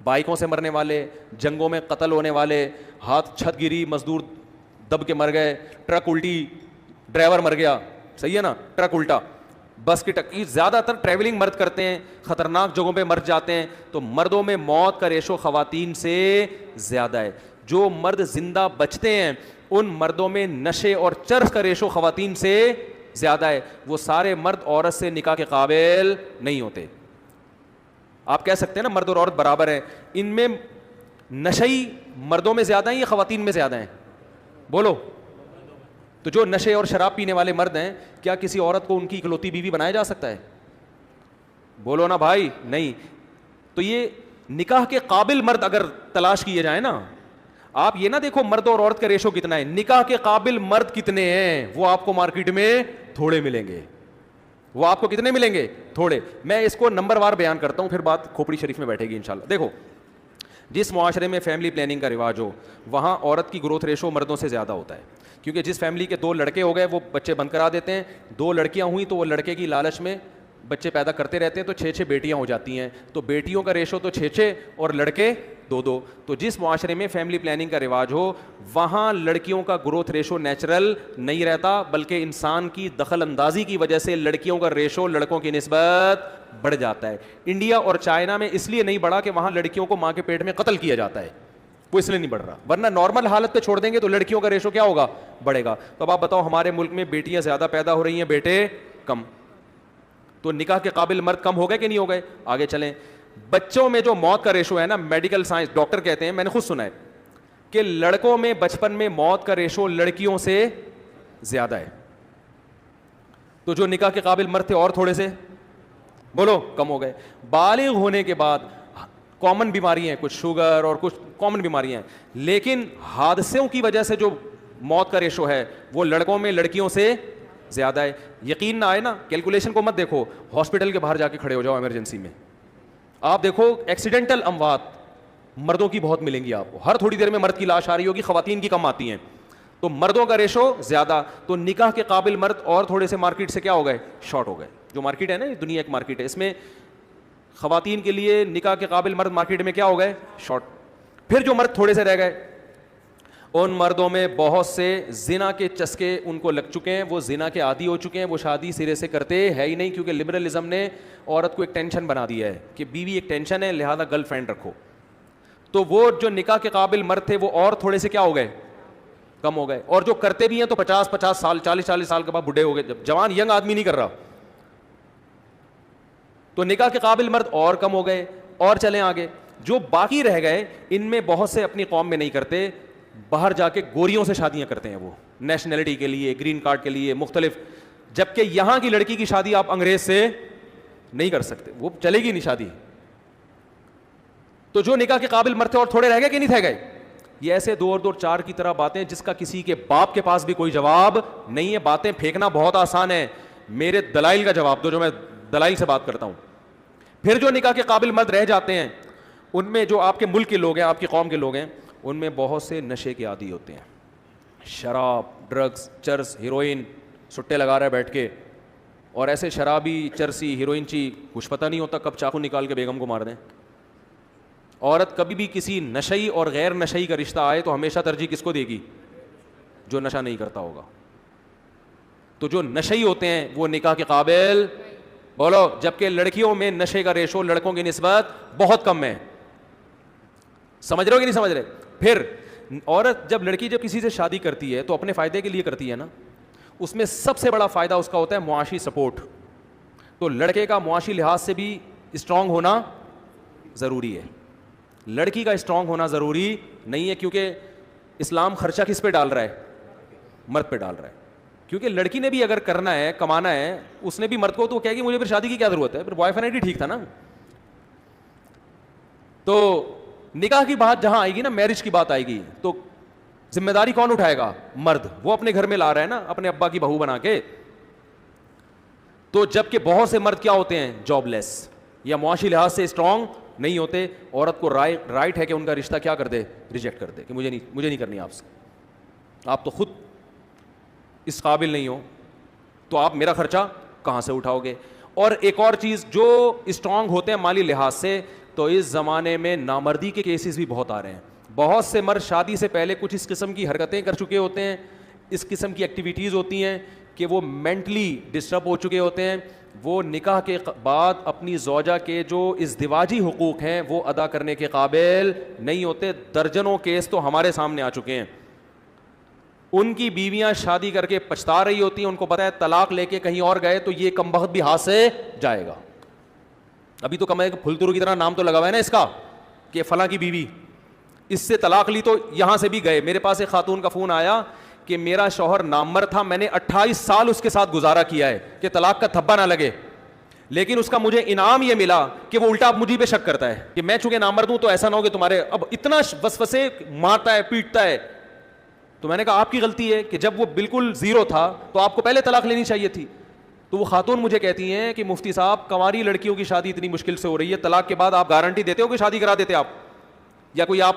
S1: بائکوں سے مرنے والے, جنگوں میں قتل ہونے والے, ہاتھ چھت گری, مزدور دب کے مر گئے, ٹرک الٹی, ڈرائیور مر گیا, صحیح ہے نا, ٹرک الٹا, بس کی ٹکر, زیادہ تر ٹریولنگ مرد کرتے ہیں, خطرناک جگہوں پہ مر جاتے ہیں. تو مردوں میں موت کا ریشو خواتین سے زیادہ ہے. جو مرد زندہ بچتے ہیں ان مردوں میں نشے اور چرس کا ریشو خواتین سے زیادہ ہے. وہ سارے مرد عورت سے نکاح کے قابل نہیں ہوتے. آپ کہہ سکتے ہیں نا مرد اور عورت برابر ہیں, ان میں نشئی مردوں میں زیادہ ہیں یا خواتین میں زیادہ ہیں؟ بولو. تو جو نشے اور شراب پینے والے مرد ہیں, کیا کسی عورت کو ان کی اکلوتی بیوی بنایا جا سکتا ہے؟ بولو نا بھائی, نہیں. تو یہ نکاح کے قابل مرد اگر تلاش کیے جائیں نا, آپ یہ نہ دیکھو مرد اور عورت کا ریشو کتنا ہے, نکاح کے قابل مرد کتنے ہیں وہ آپ کو مارکیٹ میں تھوڑے ملیں گے. وہ آپ کو کتنے ملیں گے؟ تھوڑے. میں اس کو نمبر وار بیان کرتا ہوں, پھر بات کھوپڑی شریف میں بیٹھے گی انشاءاللہ. دیکھو, جس معاشرے میں فیملی پلاننگ کا رواج ہو وہاں عورت کی گروتھ ریشو مردوں سے زیادہ ہوتا ہے, کیونکہ جس فیملی کے 2 لڑکے ہو گئے وہ بچے بند کرا دیتے ہیں, 2 لڑکیاں ہوئیں تو وہ لڑکے کی لالچ میں بچے پیدا کرتے رہتے ہیں, تو 6 بیٹیاں ہو جاتی ہیں. تو بیٹیوں کا ریشو تو 6 اور لڑکے 2. تو جس معاشرے میں فیملی پلاننگ کا رواج ہو وہاں لڑکیوں کا گروتھ ریشو نیچرل نہیں رہتا, بلکہ انسان کی دخل اندازی کی وجہ سے لڑکیوں کا ریشو لڑکوں کی نسبت بڑھ جاتا ہے. انڈیا اور چائنا میں اس لیے نہیں بڑھا کہ وہاں لڑکیوں کو ماں کے پیٹ میں قتل کیا جاتا ہے, وہ اس لیے نہیں بڑھ رہا, ورنہ نارمل حالت پہ چھوڑ دیں گے تو لڑکیوں کا ریشو کیا ہوگا؟ بڑھے گا. تو اب آپ بتاؤ, ہمارے ملک میں بیٹیاں زیادہ پیدا ہو رہی ہیں, بیٹے کم, تو نکاح کے قابل مرد کم ہو گئے کہ نہیں ہو گئے؟ آگے چلیں. بچوں میں جو موت کا ریشو ہے نا, میڈیکل سائنس ڈاکٹر کہتے ہیں, میں نے خود سنا ہے کہ لڑکوں میں بچپن میں موت کا ریشو لڑکیوں سے زیادہ ہے. تو جو نکاح کے قابل مرد تھے اور تھوڑے سے بولو کم ہو گئے. بالغ ہونے کے بعد کامن بیماری ہیں, کچھ شوگر اور کچھ کامن بیماریاں ہیں, لیکن حادثوں کی وجہ سے جو موت کا ریشو ہے وہ لڑکوں میں لڑکیوں سے زیادہ ہے. یقین نہ آئے نا, کیلکولیشن کو مت دیکھو, ہاسپٹل کے باہر جا کے کھڑے ہو جاؤ ایمرجنسی میں, آپ دیکھو ایکسیڈنٹل اموات مردوں کی بہت ملیں گی آپ کو, ہر تھوڑی دیر میں مرد کی لاش آ رہی ہوگی, خواتین کی کم آتی ہیں. تو مردوں کا ریشو زیادہ, تو نکاح کے قابل مرد اور تھوڑے سے مارکیٹ سے کیا ہو گئے؟ شارٹ ہو گئے. جو مارکیٹ ہے نا, یہ دنیا ایک مارکیٹ ہے, اس میں خواتین کے لیے نکاح کے قابل مرد مارکیٹ میں کیا ہو گئے؟ شارٹ. پھر جو مرد تھوڑے سے رہ گئے, ان مردوں میں بہت سے زنا کے چسکے ان کو لگ چکے ہیں, وہ زنا کے عادی ہو چکے ہیں, وہ شادی سرے سے کرتے ہے ہی نہیں, کیونکہ لبرلزم نے عورت کو ایک ٹینشن بنا دیا ہے کہ بیوی ایک ٹینشن ہے, لہذا گرل فرینڈ رکھو. تو وہ جو نکاح کے قابل مرد تھے وہ اور تھوڑے سے کیا ہو گئے؟ کم ہو گئے. اور جو کرتے بھی ہیں تو 50 سال 40 سال کے بعد بوڑھے ہو گئے, جب جوان ینگ آدمی نہیں کر رہا. تو نکاح کے قابل مرد اور کم ہو گئے. اور چلیں آگے, جو باقی رہ گئے ان میں بہت سے اپنی قوم میں نہیں کرتے, باہر جا کے گوریوں سے شادیاں کرتے ہیں, وہ نیشنلٹی کے لیے, گرین کارڈ کے لیے مختلف, جبکہ یہاں کی لڑکی کی شادی آپ انگریز سے نہیں کر سکتے, وہ چلے گی نہیں شادی. تو جو نکاح کے قابل مرد تھے اور تھوڑے رہ گئے کہ نہیں رہ گئے؟ یہ ایسے 2 اور 2 4 کی طرح باتیں جس کا کسی کے باپ کے پاس بھی کوئی جواب نہیں ہے. باتیں پھینکنا بہت آسان ہے, میرے دلائل کا جواب دو, جو میں دلائل سے بات کرتا ہوں. پھر جو نکاح کے قابل مرد رہ جاتے ہیں ان میں جو آپ کے ملک کے لوگ ہیں, آپ کی قوم کے لوگ ہیں, ان میں بہت سے نشے کے عادی ہوتے ہیں, شراب, ڈرگز, چرس, ہیروئن, سٹے لگا رہے بیٹھ کے, اور ایسے شرابی, چرسی, ہیروئن چی, کچھ پتہ نہیں ہوتا کب چاقو نکال کے بیگم کو مار دیں. عورت کبھی بھی کسی نشئی اور غیر نشئی کا رشتہ آئے تو ہمیشہ ترجیح کس کو دے گی؟ جو نشہ نہیں کرتا ہوگا. تو جو نشئی ہوتے ہیں وہ نکاح کے قابل, بولو, جبکہ لڑکیوں میں نشے کا ریشو لڑکوں کی نسبت بہت کم ہے. سمجھ رہے ہو کہ نہیں سمجھ رہے؟ پھر عورت لڑکی جب کسی سے شادی کرتی ہے تو اپنے فائدے کے لیے کرتی ہے نا, اس میں سب سے بڑا فائدہ اس کا ہوتا ہے معاشی سپورٹ. تو لڑکے کا معاشی لحاظ سے بھی اسٹرانگ ہونا ضروری ہے, لڑکی کا اسٹرانگ ہونا ضروری نہیں ہے, کیونکہ اسلام خرچہ کس پہ ڈال رہا ہے؟ مرد پہ ڈال رہا ہے. کیونکہ لڑکی نے بھی اگر کرنا ہے, کمانا ہے, اس نے بھی مرد کو, تو کہے گی مجھے پھر شادی کی کیا ضرورت ہے, پھر بوائے فرینڈ ہی ٹھیک تھا نا. تو نکاح کی بات جہاں آئے گی نا, میرج کی بات آئے گی, تو ذمہ داری کون اٹھائے گا؟ مرد. وہ اپنے گھر میں لا رہا ہے نا اپنے ابا کی بہو بنا کے. تو جبکہ بہت سے مرد کیا ہوتے ہیں؟ جاب لیس, یا معاشی لحاظ سے اسٹرانگ نہیں ہوتے, عورت کو رائٹ ہے کہ ان کا رشتہ کیا کر دے, ریجیکٹ کر دے کہ مجھے نہیں کرنی آپ سے, آپ تو خود اس قابل نہیں ہو, تو آپ میرا خرچہ کہاں سے اٹھاؤ گے. اور ایک اور چیز, جو اسٹرانگ ہوتے ہیں مالی لحاظ سے, تو اس زمانے میں نامردی کے کیسز بھی بہت آ رہے ہیں. بہت سے مرد شادی سے پہلے کچھ اس قسم کی حرکتیں کر چکے ہوتے ہیں, اس قسم کی ایکٹیویٹیز ہوتی ہیں کہ وہ مینٹلی ڈسٹرب ہو چکے ہوتے ہیں. وہ نکاح کے بعد اپنی زوجہ کے جو ازدواجی حقوق ہیں وہ ادا کرنے کے قابل نہیں ہوتے. درجنوں کیس تو ہمارے سامنے آ چکے ہیں. ان کی بیویاں شادی کر کے پچھتا رہی ہوتی ہیں, ان کو پتا ہے طلاق لے کے کہیں اور گئے تو یہ کمبخت بھی ہاتھ سے جائے گا. ابھی تو کمائے پھلترو کی طرح نام تو لگا ہوا ہے نا اس کا کہ فلاں کی بیوی, اس سے طلاق لی تو یہاں سے بھی گئے. میرے پاس ایک خاتون کا فون آیا کہ میرا شوہر نامور تھا, میں نے 28 سال اس کے ساتھ گزارا کیا ہے کہ طلاق کا تھبا نہ لگے, لیکن اس کا مجھے انعام یہ ملا کہ وہ الٹا مجھے پہ شک کرتا ہے کہ میں چونکہ نامرد ہوں تو ایسا نہ ہو کہ تمہارے, اب اتنا وسوسے مارتا ہے پیٹتا ہے. تو میں نے کہا آپ کی غلطی ہے کہ جب وہ بالکل زیرو تھا تو آپ کو پہلے طلاق لینی چاہیے تھی. تو وہ خاتون مجھے کہتی ہیں کہ مفتی صاحب کنواری لڑکیوں کی شادی اتنی مشکل سے ہو رہی ہے, طلاق کے بعد آپ گارنٹی دیتے ہو کہ شادی کرا دیتے آپ, یا کوئی آپ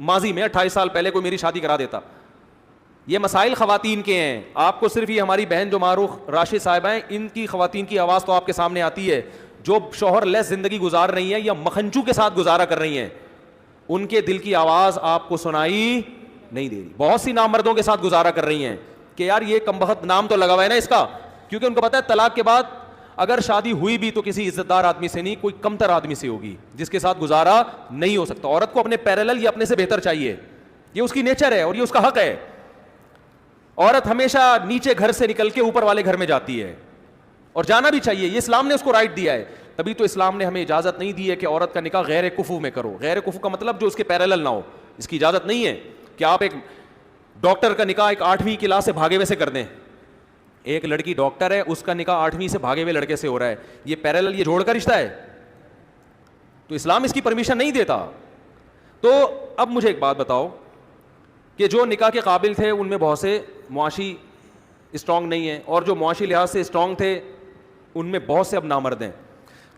S1: ماضی میں 28 سال پہلے کوئی میری شادی کرا دیتا. یہ مسائل خواتین کے ہیں. آپ کو صرف یہ ہماری بہن جو معروف راشد صاحبہ ہیں, ان کی خواتین کی آواز تو آپ کے سامنے آتی ہے جو شوہر لیس زندگی گزار رہی ہیں یا مکھنچو کے ساتھ گزارا کر رہی ہیں, ان کے دل کی آواز آپ کو سنائی نہیں دے رہی. بہت سی نامردوں کے ساتھ گزارا کر رہی ہیں کہ یار یہ کمبخت نام تو لگا ہوا ہے نا اس کا, کیونکہ ان کو پتا ہے طلاق کے بعد اگر شادی ہوئی بھی تو کسی عزت دار آدمی سے نہیں, کوئی کمتر آدمی سے ہوگی جس کے ساتھ گزارا نہیں ہو سکتا. عورت کو اپنے پیرالل یا اپنے سے بہتر چاہیے, یہ اس کی نیچر ہے اور یہ اس کا حق ہے. عورت ہمیشہ نیچے گھر سے نکل کے اوپر والے گھر میں جاتی ہے اور جانا بھی چاہیے, یہ اسلام نے اس کو رائٹ دیا ہے. تبھی تو اسلام نے ہمیں اجازت نہیں دی ہے کہ عورت کا نکاح غیر کفو میں کرو. غیر کفو کا مطلب جو اس کے پیرالل نہ ہو, اس کی اجازت نہیں ہے کہ آپ ایک ڈاکٹر کا نکاح ایک 8ویں کلاس سے بھاگے ہوئے سے کر دیں. ایک لڑکی ڈاکٹر ہے, اس کا نکاح 8ویں سے بھاگے ہوئے لڑکے سے ہو رہا ہے, یہ پیرالل, یہ جوڑ کا رشتہ ہے, تو اسلام اس کی پرمیشن نہیں دیتا. تو اب مجھے ایک بات بتاؤ کہ جو نکاح کے قابل تھے ان میں بہت سے معاشی اسٹرانگ نہیں ہیں, اور جو معاشی لحاظ سے اسٹرانگ تھے ان میں بہت سے اب نامرد ہیں.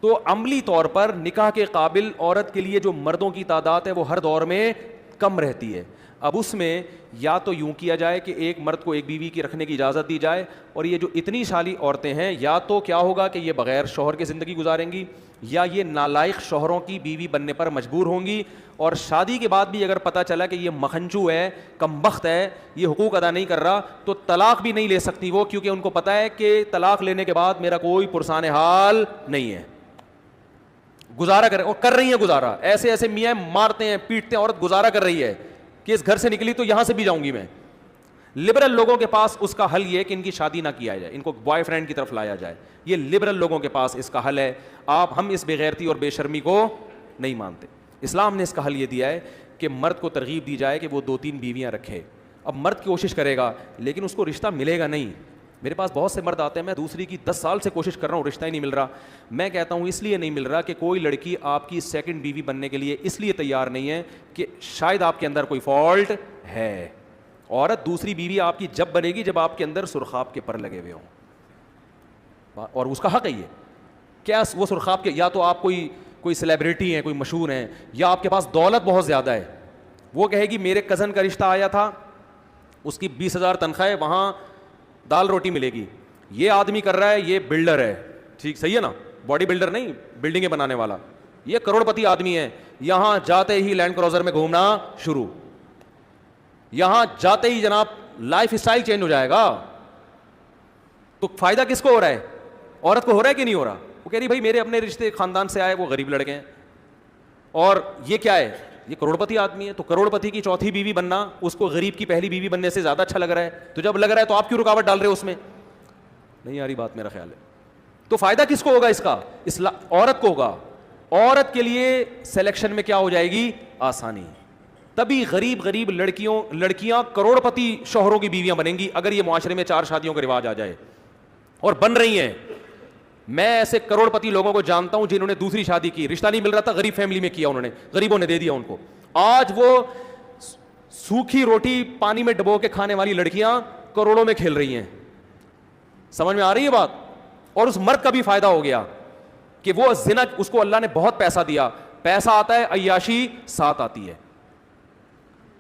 S1: تو عملی طور پر نکاح کے قابل عورت کے لیے جو مردوں کی تعداد ہے وہ ہر دور میں کم رہتی ہے. اب اس میں یا تو یوں کیا جائے کہ ایک مرد کو ایک بیوی کی رکھنے کی اجازت دی جائے, اور یہ جو اتنی سالی عورتیں ہیں یا تو کیا ہوگا کہ یہ بغیر شوہر کی زندگی گزاریں گی, یا یہ نالائق شوہروں کی بیوی بننے پر مجبور ہوں گی, اور شادی کے بعد بھی اگر پتہ چلا کہ یہ مکھنچو ہے, کمبخت ہے, یہ حقوق ادا نہیں کر رہا, تو طلاق بھی نہیں لے سکتی وہ, کیونکہ ان کو پتہ ہے کہ طلاق لینے کے بعد میرا کوئی پرسان حال نہیں ہے. گزارا کر رہی ہیں گزارا, ایسے ایسے میاں مارتے ہیں پیٹتے ہیں, عورت گزارا کر رہی ہے کہ اس گھر سے نکلی تو یہاں سے بھی جاؤں گی میں. لبرل لوگوں کے پاس اس کا حل یہ کہ ان کی شادی نہ کیا جائے, ان کو بوائے فرینڈ کی طرف لایا جائے. یہ لبرل لوگوں کے پاس اس کا حل ہے. ہم اس بے غیرتی اور بے شرمی کو نہیں مانتے. اسلام نے اس کا حل یہ دیا ہے کہ مرد کو ترغیب دی جائے کہ وہ 2-3 بیویاں رکھے. اب مرد کوشش کرے گا لیکن اس کو رشتہ ملے گا نہیں. میرے پاس بہت سے مرد آتے ہیں, میں دوسری کی 10 سال سے کوشش کر رہا ہوں, رشتہ ہی نہیں مل رہا. میں کہتا ہوں اس لیے نہیں مل رہا کہ کوئی لڑکی آپ کی سیکنڈ بیوی بننے کے لیے اس لیے تیار نہیں ہے کہ شاید آپ کے اندر کوئی فالٹ ہے. عورت دوسری بیوی آپ کی جب بنے گی جب آپ کے اندر سرخاب کے پر لگے ہوئے ہوں, اور اس کا حق ہے یہ. کیا وہ سرخاب کے, یا تو آپ کوئی سیلیبریٹی ہیں, کوئی مشہور ہیں, یا آپ کے پاس دولت بہت زیادہ ہے. وہ کہے گی میرے کزن کا رشتہ آیا تھا, اس کی 20,000 تنخواہ ہے, وہاں دال روٹی ملے گی. یہ آدمی کر رہا ہے, یہ بلڈر ہے, ٹھیک صحیح ہے نا, باڈی بلڈر نہیں, بلڈنگیں بنانے والا, یہ کروڑ پتی آدمی ہے. یہاں جاتے ہی لینڈ کروزر میں گھومنا شروع, یہاں جاتے ہی جناب لائف اسٹائل چینج ہو جائے گا. تو فائدہ کس کو ہو رہا ہے؟ عورت کو ہو رہا ہے کہ نہیں ہو رہا؟ وہ کہہ رہی بھائی میرے اپنے رشتے خاندان سے آئے, وہ غریب لڑکے ہیں, اور یہ کیا ہے, یہ کروڑ پتی آدمی ہے. تو کروڑ پتی کی چوتھی بیوی بننا اس کو غریب کی پہلی بیوی بننے سے زیادہ اچھا لگ رہا ہے. تو جب لگ رہا ہے تو آپ کیوں رکاوٹ ڈال رہے ہو اس میں؟ نہیں آ رہی بات, میرا خیال ہے. تو فائدہ کس کو ہوگا اس کا؟ عورت کو ہوگا. عورت کے لیے سلیکشن میں کیا ہو جائے گی؟ آسانی. تبھی غریب لڑکیاں کروڑ پتی شوہروں کی بیویاں بنیں گی اگر یہ معاشرے میں 4 شادیوں کا رواج آ جائے, اور بن رہی ہیں. میں ایسے کروڑ پتی لوگوں کو جانتا ہوں جنہوں نے دوسری شادی کی, رشتہ نہیں مل رہا تھا, غریب فیملی میں کیا, انہوں نے, غریبوں نے دے دیا ان کو. آج وہ سوکھی روٹی پانی میں ڈبو کے کھانے والی لڑکیاں کروڑوں میں کھیل رہی ہیں. سمجھ میں آ رہی ہے بات؟ اور اس مرد کا بھی فائدہ ہو گیا. کہ وہ زنا, اس کو اللہ نے بہت پیسہ دیا, پیسہ آتا ہے, عیاشی ساتھ آتی ہے,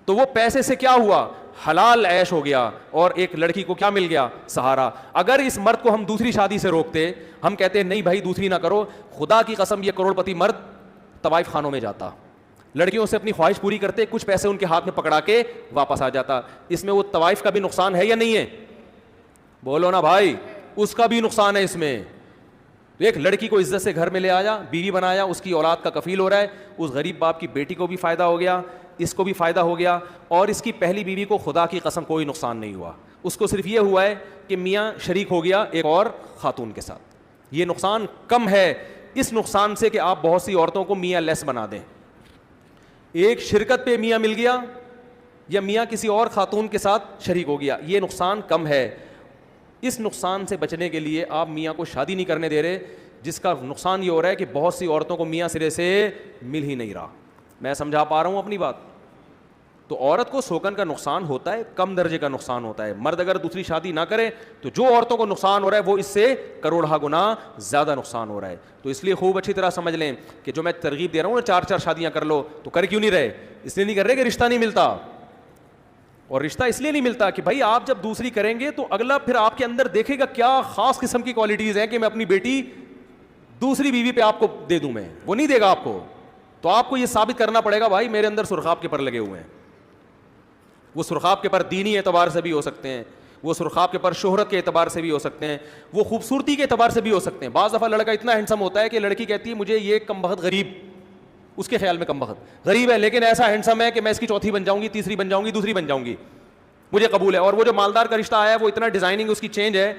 S1: تو وہ پیسے سے کیا ہوا, حلال عیش ہو گیا, اور ایک لڑکی کو کیا مل گیا, سہارا. اگر اس مرد کو ہم دوسری شادی سے روکتے, ہم کہتے نہیں بھائی دوسری نہ کرو, خدا کی قسم یہ کروڑ پتی مرد طوائف خانوں میں جاتا, لڑکیوں سے اپنی خواہش پوری کرتے, کچھ پیسے ان کے ہاتھ میں پکڑا کے واپس آ جاتا. اس میں وہ طوائف کا بھی نقصان ہے یا نہیں ہے؟ بولو نا بھائی, اس کا بھی نقصان ہے اس میں. ایک لڑکی کو عزت سے گھر میں لے آیا, بیوی بنایا, اس کی اولاد کا کفیل ہو رہا ہے, اس غریب باپ کی بیٹی کو بھی فائدہ ہو گیا, اس کو بھی فائدہ ہو گیا, اور اس کی پہلی بیوی کو خدا کی قسم کوئی نقصان نہیں ہوا. اس کو صرف یہ ہوا ہے کہ میاں شریک ہو گیا ایک اور خاتون کے ساتھ. یہ نقصان کم ہے اس نقصان سے کہ آپ بہت سی عورتوں کو میاں لیس بنا دیں. ایک شرکت پہ میاں مل گیا یا میاں کسی اور خاتون کے ساتھ شریک ہو گیا, یہ نقصان کم ہے. اس نقصان سے بچنے کے لیے آپ میاں کو شادی نہیں کرنے دے رہے, جس کا نقصان یہ ہو رہا ہے کہ بہت سی عورتوں کو میاں سرے سے مل ہی نہیں رہا. میں سمجھا پا رہا ہوں اپنی بات؟ تو عورت کو سوکن کا نقصان ہوتا ہے, کم درجے کا نقصان ہوتا ہے. مرد اگر دوسری شادی نہ کرے تو جو عورتوں کو نقصان ہو رہا ہے وہ اس سے کروڑہ گنا زیادہ نقصان ہو رہا ہے. تو اس لیے خوب اچھی طرح سمجھ لیں کہ جو میں ترغیب دے رہا ہوں نا, 4 شادیاں کر لو, تو کر کیوں نہیں رہے؟ اس لیے نہیں کر رہے کہ رشتہ نہیں ملتا. اور رشتہ اس لیے نہیں ملتا کہ بھائی آپ جب دوسری کریں گے تو اگلا پھر آپ کے اندر دیکھے گا کیا خاص قسم کی کوالٹیز ہیں کہ میں اپنی بیٹی دوسری بیوی پہ آپ کو دے دوں. میں وہ نہیں دے گا آپ کو. تو آپ کو یہ ثابت کرنا پڑے گا بھائی میرے اندر سرخاب کے پر لگے ہوئے ہیں. وہ سرخاب کے پر دینی اعتبار سے بھی ہو سکتے ہیں, وہ سرخاب کے پر شہرت کے اعتبار سے بھی ہو سکتے ہیں, وہ خوبصورتی کے اعتبار سے بھی ہو سکتے ہیں. بعض دفعہ لڑکا اتنا ہینڈسم ہوتا ہے کہ لڑکی کہتی ہے مجھے یہ کم بخت غریب, اس کے خیال میں کم بخت غریب ہے لیکن ایسا ہینڈسم ہے کہ میں اس کی چوتھی بن جاؤں گی, تیسری بن جاؤں گی, دوسری بن جاؤں گی, مجھے قبول ہے. اور وہ جو مالدار کا رشتہ آیا ہے وہ اتنا ڈیزائننگ اس کی چینج ہے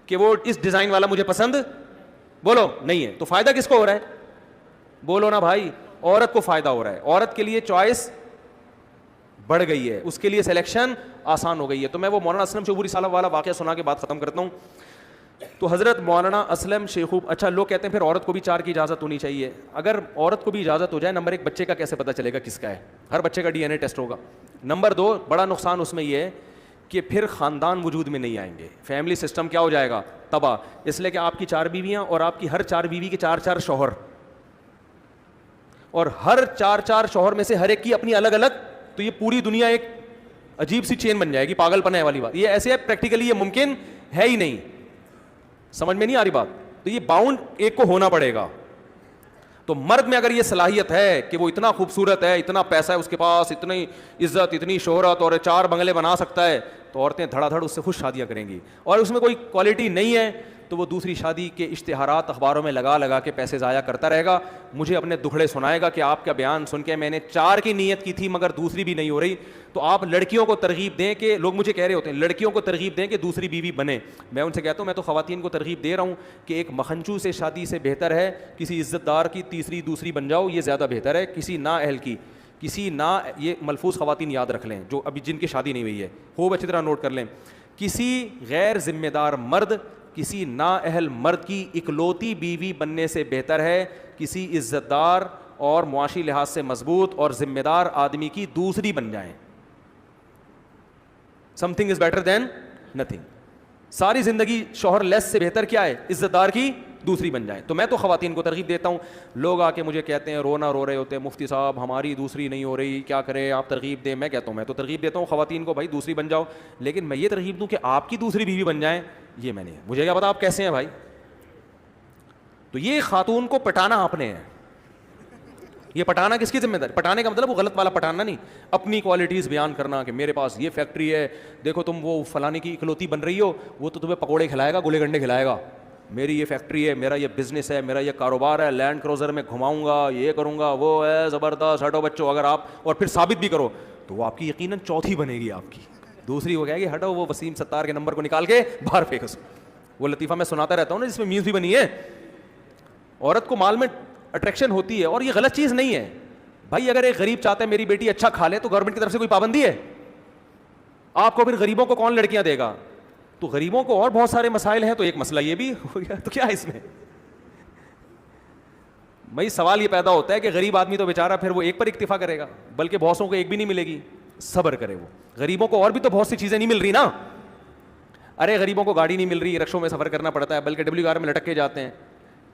S1: کہ وہ اس ڈیزائن والا مجھے پسند بولو نہیں ہے. تو فائدہ کس کو ہو رہا ہے؟ بولو نا بھائی, عورت کو فائدہ ہو رہا ہے. عورت کے لیے چوائس بڑھ گئی ہے, اس کے لیے سلیکشن آسان ہو گئی ہے. تو میں وہ مولانا اسلم شیخوپوری صاحب والا واقعہ سنا کے بات ختم کرتا ہوں. تو حضرت مولانا اسلم شیخوپ, اچھا لوگ کہتے ہیں پھر عورت کو بھی 4 کی اجازت ہونی چاہیے. اگر عورت کو بھی اجازت ہو جائے, نمبر 1 بچے کا کیسے پتہ چلے گا کس کا ہے؟ ہر بچے کا DNA ٹیسٹ ہوگا. نمبر 2 بڑا نقصان اس میں یہ ہے کہ پھر خاندان وجود میں نہیں آئیں گے, فیملی سسٹم کیا ہو جائے گا؟ تباہ. اس لیے کہ آپ کی 4 بیویاں اور آپ کی ہر 4 بیوی کے 4 شوہر, اور ہر 4 شوہر میں سے ہر ایک کی اپنی الگ الگ, تو یہ پوری دنیا ایک عجیب سی چین بن جائے گی, پاگل پن ہے والی بات. یہ ایسے ہے پریکٹیکلی یہ ممکن ہے ہی نہیں. سمجھ میں نہیں آ رہی بات؟ تو یہ باؤنڈ ایک کو ہونا پڑے گا. تو مرد میں اگر یہ صلاحیت ہے کہ وہ اتنا خوبصورت ہے, اتنا پیسہ ہے اس کے پاس, اتنی عزت, اتنی شہرت, اور 4 بنگلے بنا سکتا ہے, تو عورتیں دھڑا دھڑ اس سے خوش شادیاں کریں گی. اور اس میں کوئی کوالٹی نہیں ہے تو وہ دوسری شادی کے اشتہارات اخباروں میں لگا لگا کے پیسے ضائع کرتا رہے گا. مجھے اپنے دکھڑے سنائے گا کہ آپ کا بیان سن کے میں نے 4 کی نیت کی تھی مگر دوسری بھی نہیں ہو رہی. تو آپ لڑکیوں کو ترغیب دیں کہ, لوگ مجھے کہہ رہے ہوتے ہیں لڑکیوں کو ترغیب دیں کہ دوسری بیوی بنے. میں ان سے کہتا ہوں, میں تو خواتین کو ترغیب دے رہا ہوں کہ ایک مکھنچو سے شادی سے بہتر ہے کسی عزت دار کی تیسری دوسری بن جاؤ, یہ زیادہ بہتر ہے کسی نااہل کی, کسی یہ ملفوظ خواتین یاد رکھ لیں جو ابھی جن کی شادی نہیں ہوئی ہے, خوب اچھی طرح نوٹ کر لیں. کسی غیر ذمہ دار مرد کسی نااہل مرد کی اکلوتی بیوی بننے سے بہتر ہے کسی عزت دار اور معاشی لحاظ سے مضبوط اور ذمہ دار آدمی کی دوسری بن جائیں. Some thing is better than nothing. ساری زندگی شوہر لیس سے بہتر کیا ہے؟ عزت دار کی دوسری بن جائیں. تو میں تو خواتین کو ترغیب دیتا ہوں. لوگ آ کے مجھے کہتے ہیں, رونا رو رہے ہوتے ہیں, مفتی صاحب ہماری دوسری نہیں ہو رہی, کیا کریں, آپ ترغیب دیں. میں کہتا ہوں میں تو ترغیب دیتا ہوں خواتین کو, بھائی دوسری بن جاؤ, لیکن میں یہ ترغیب دوں کہ آپ کی دوسری بیوی بن جائیں, یہ میں نے, مجھے کیا پتا آپ کیسے ہیں بھائی. تو یہ خاتون کو پٹانا آپ نے ہے. یہ پٹانا کس کی ذمہ داری؟ پٹانے کا مطلب وہ غلط والا پٹانا نہیں, اپنی کوالٹیز بیان کرنا کہ میرے پاس یہ فیکٹری ہے, دیکھو تم وہ فلانے کی اکلوتی بن رہی ہو, وہ تو تمہیں پکوڑے کھلائے گا, گولے گنڈے کھلائے گا. میری یہ فیکٹری ہے, میرا یہ بزنس ہے, میرا یہ کاروبار ہے, لینڈ کروزر میں گھماؤں گا, یہ کروں گا, وہ ہے زبردست, ہٹو بچوں. اگر آپ اور پھر ثابت بھی کرو تو وہ آپ کی یقیناً چوتھی بنے گی. آپ کی دوسری ہو گیا کہ ہٹو وہ وسیم ستار کے نمبر کو نکال کے باہر پھینک. وہ لطیفہ میں سناتا رہتا ہوں نا جس میں میوز بھی بنی ہے. عورت کو مال میں اٹریکشن ہوتی ہے, اور یہ غلط چیز نہیں ہے بھائی. اگر ایک غریب چاہتا ہے میری بیٹی اچھا کھا لے تو گورنمنٹ کی طرف سے کوئی پابندی ہے؟ آپ کو پھر غریبوں کو کون لڑکیاں دے گا؟ تو غریبوں کو اور بہت سارے مسائل ہیں, تو ایک مسئلہ یہ بھی ہو گیا. تو کیا ہے اس میں بھائی؟ سوال یہ پیدا ہوتا ہے کہ غریب آدمی تو بیچارہ پھر وہ ایک پر اکتفا کرے گا, بلکہ بہتوں کو ایک بھی نہیں ملے گی. صبر کرے وہ, غریبوں کو اور بھی تو بہت سی چیزیں نہیں مل رہی نا. ارے غریبوں کو گاڑی نہیں مل رہی, رکشوں میں سفر کرنا پڑتا ہے, بلکہ WR میں لٹک کے جاتے ہیں.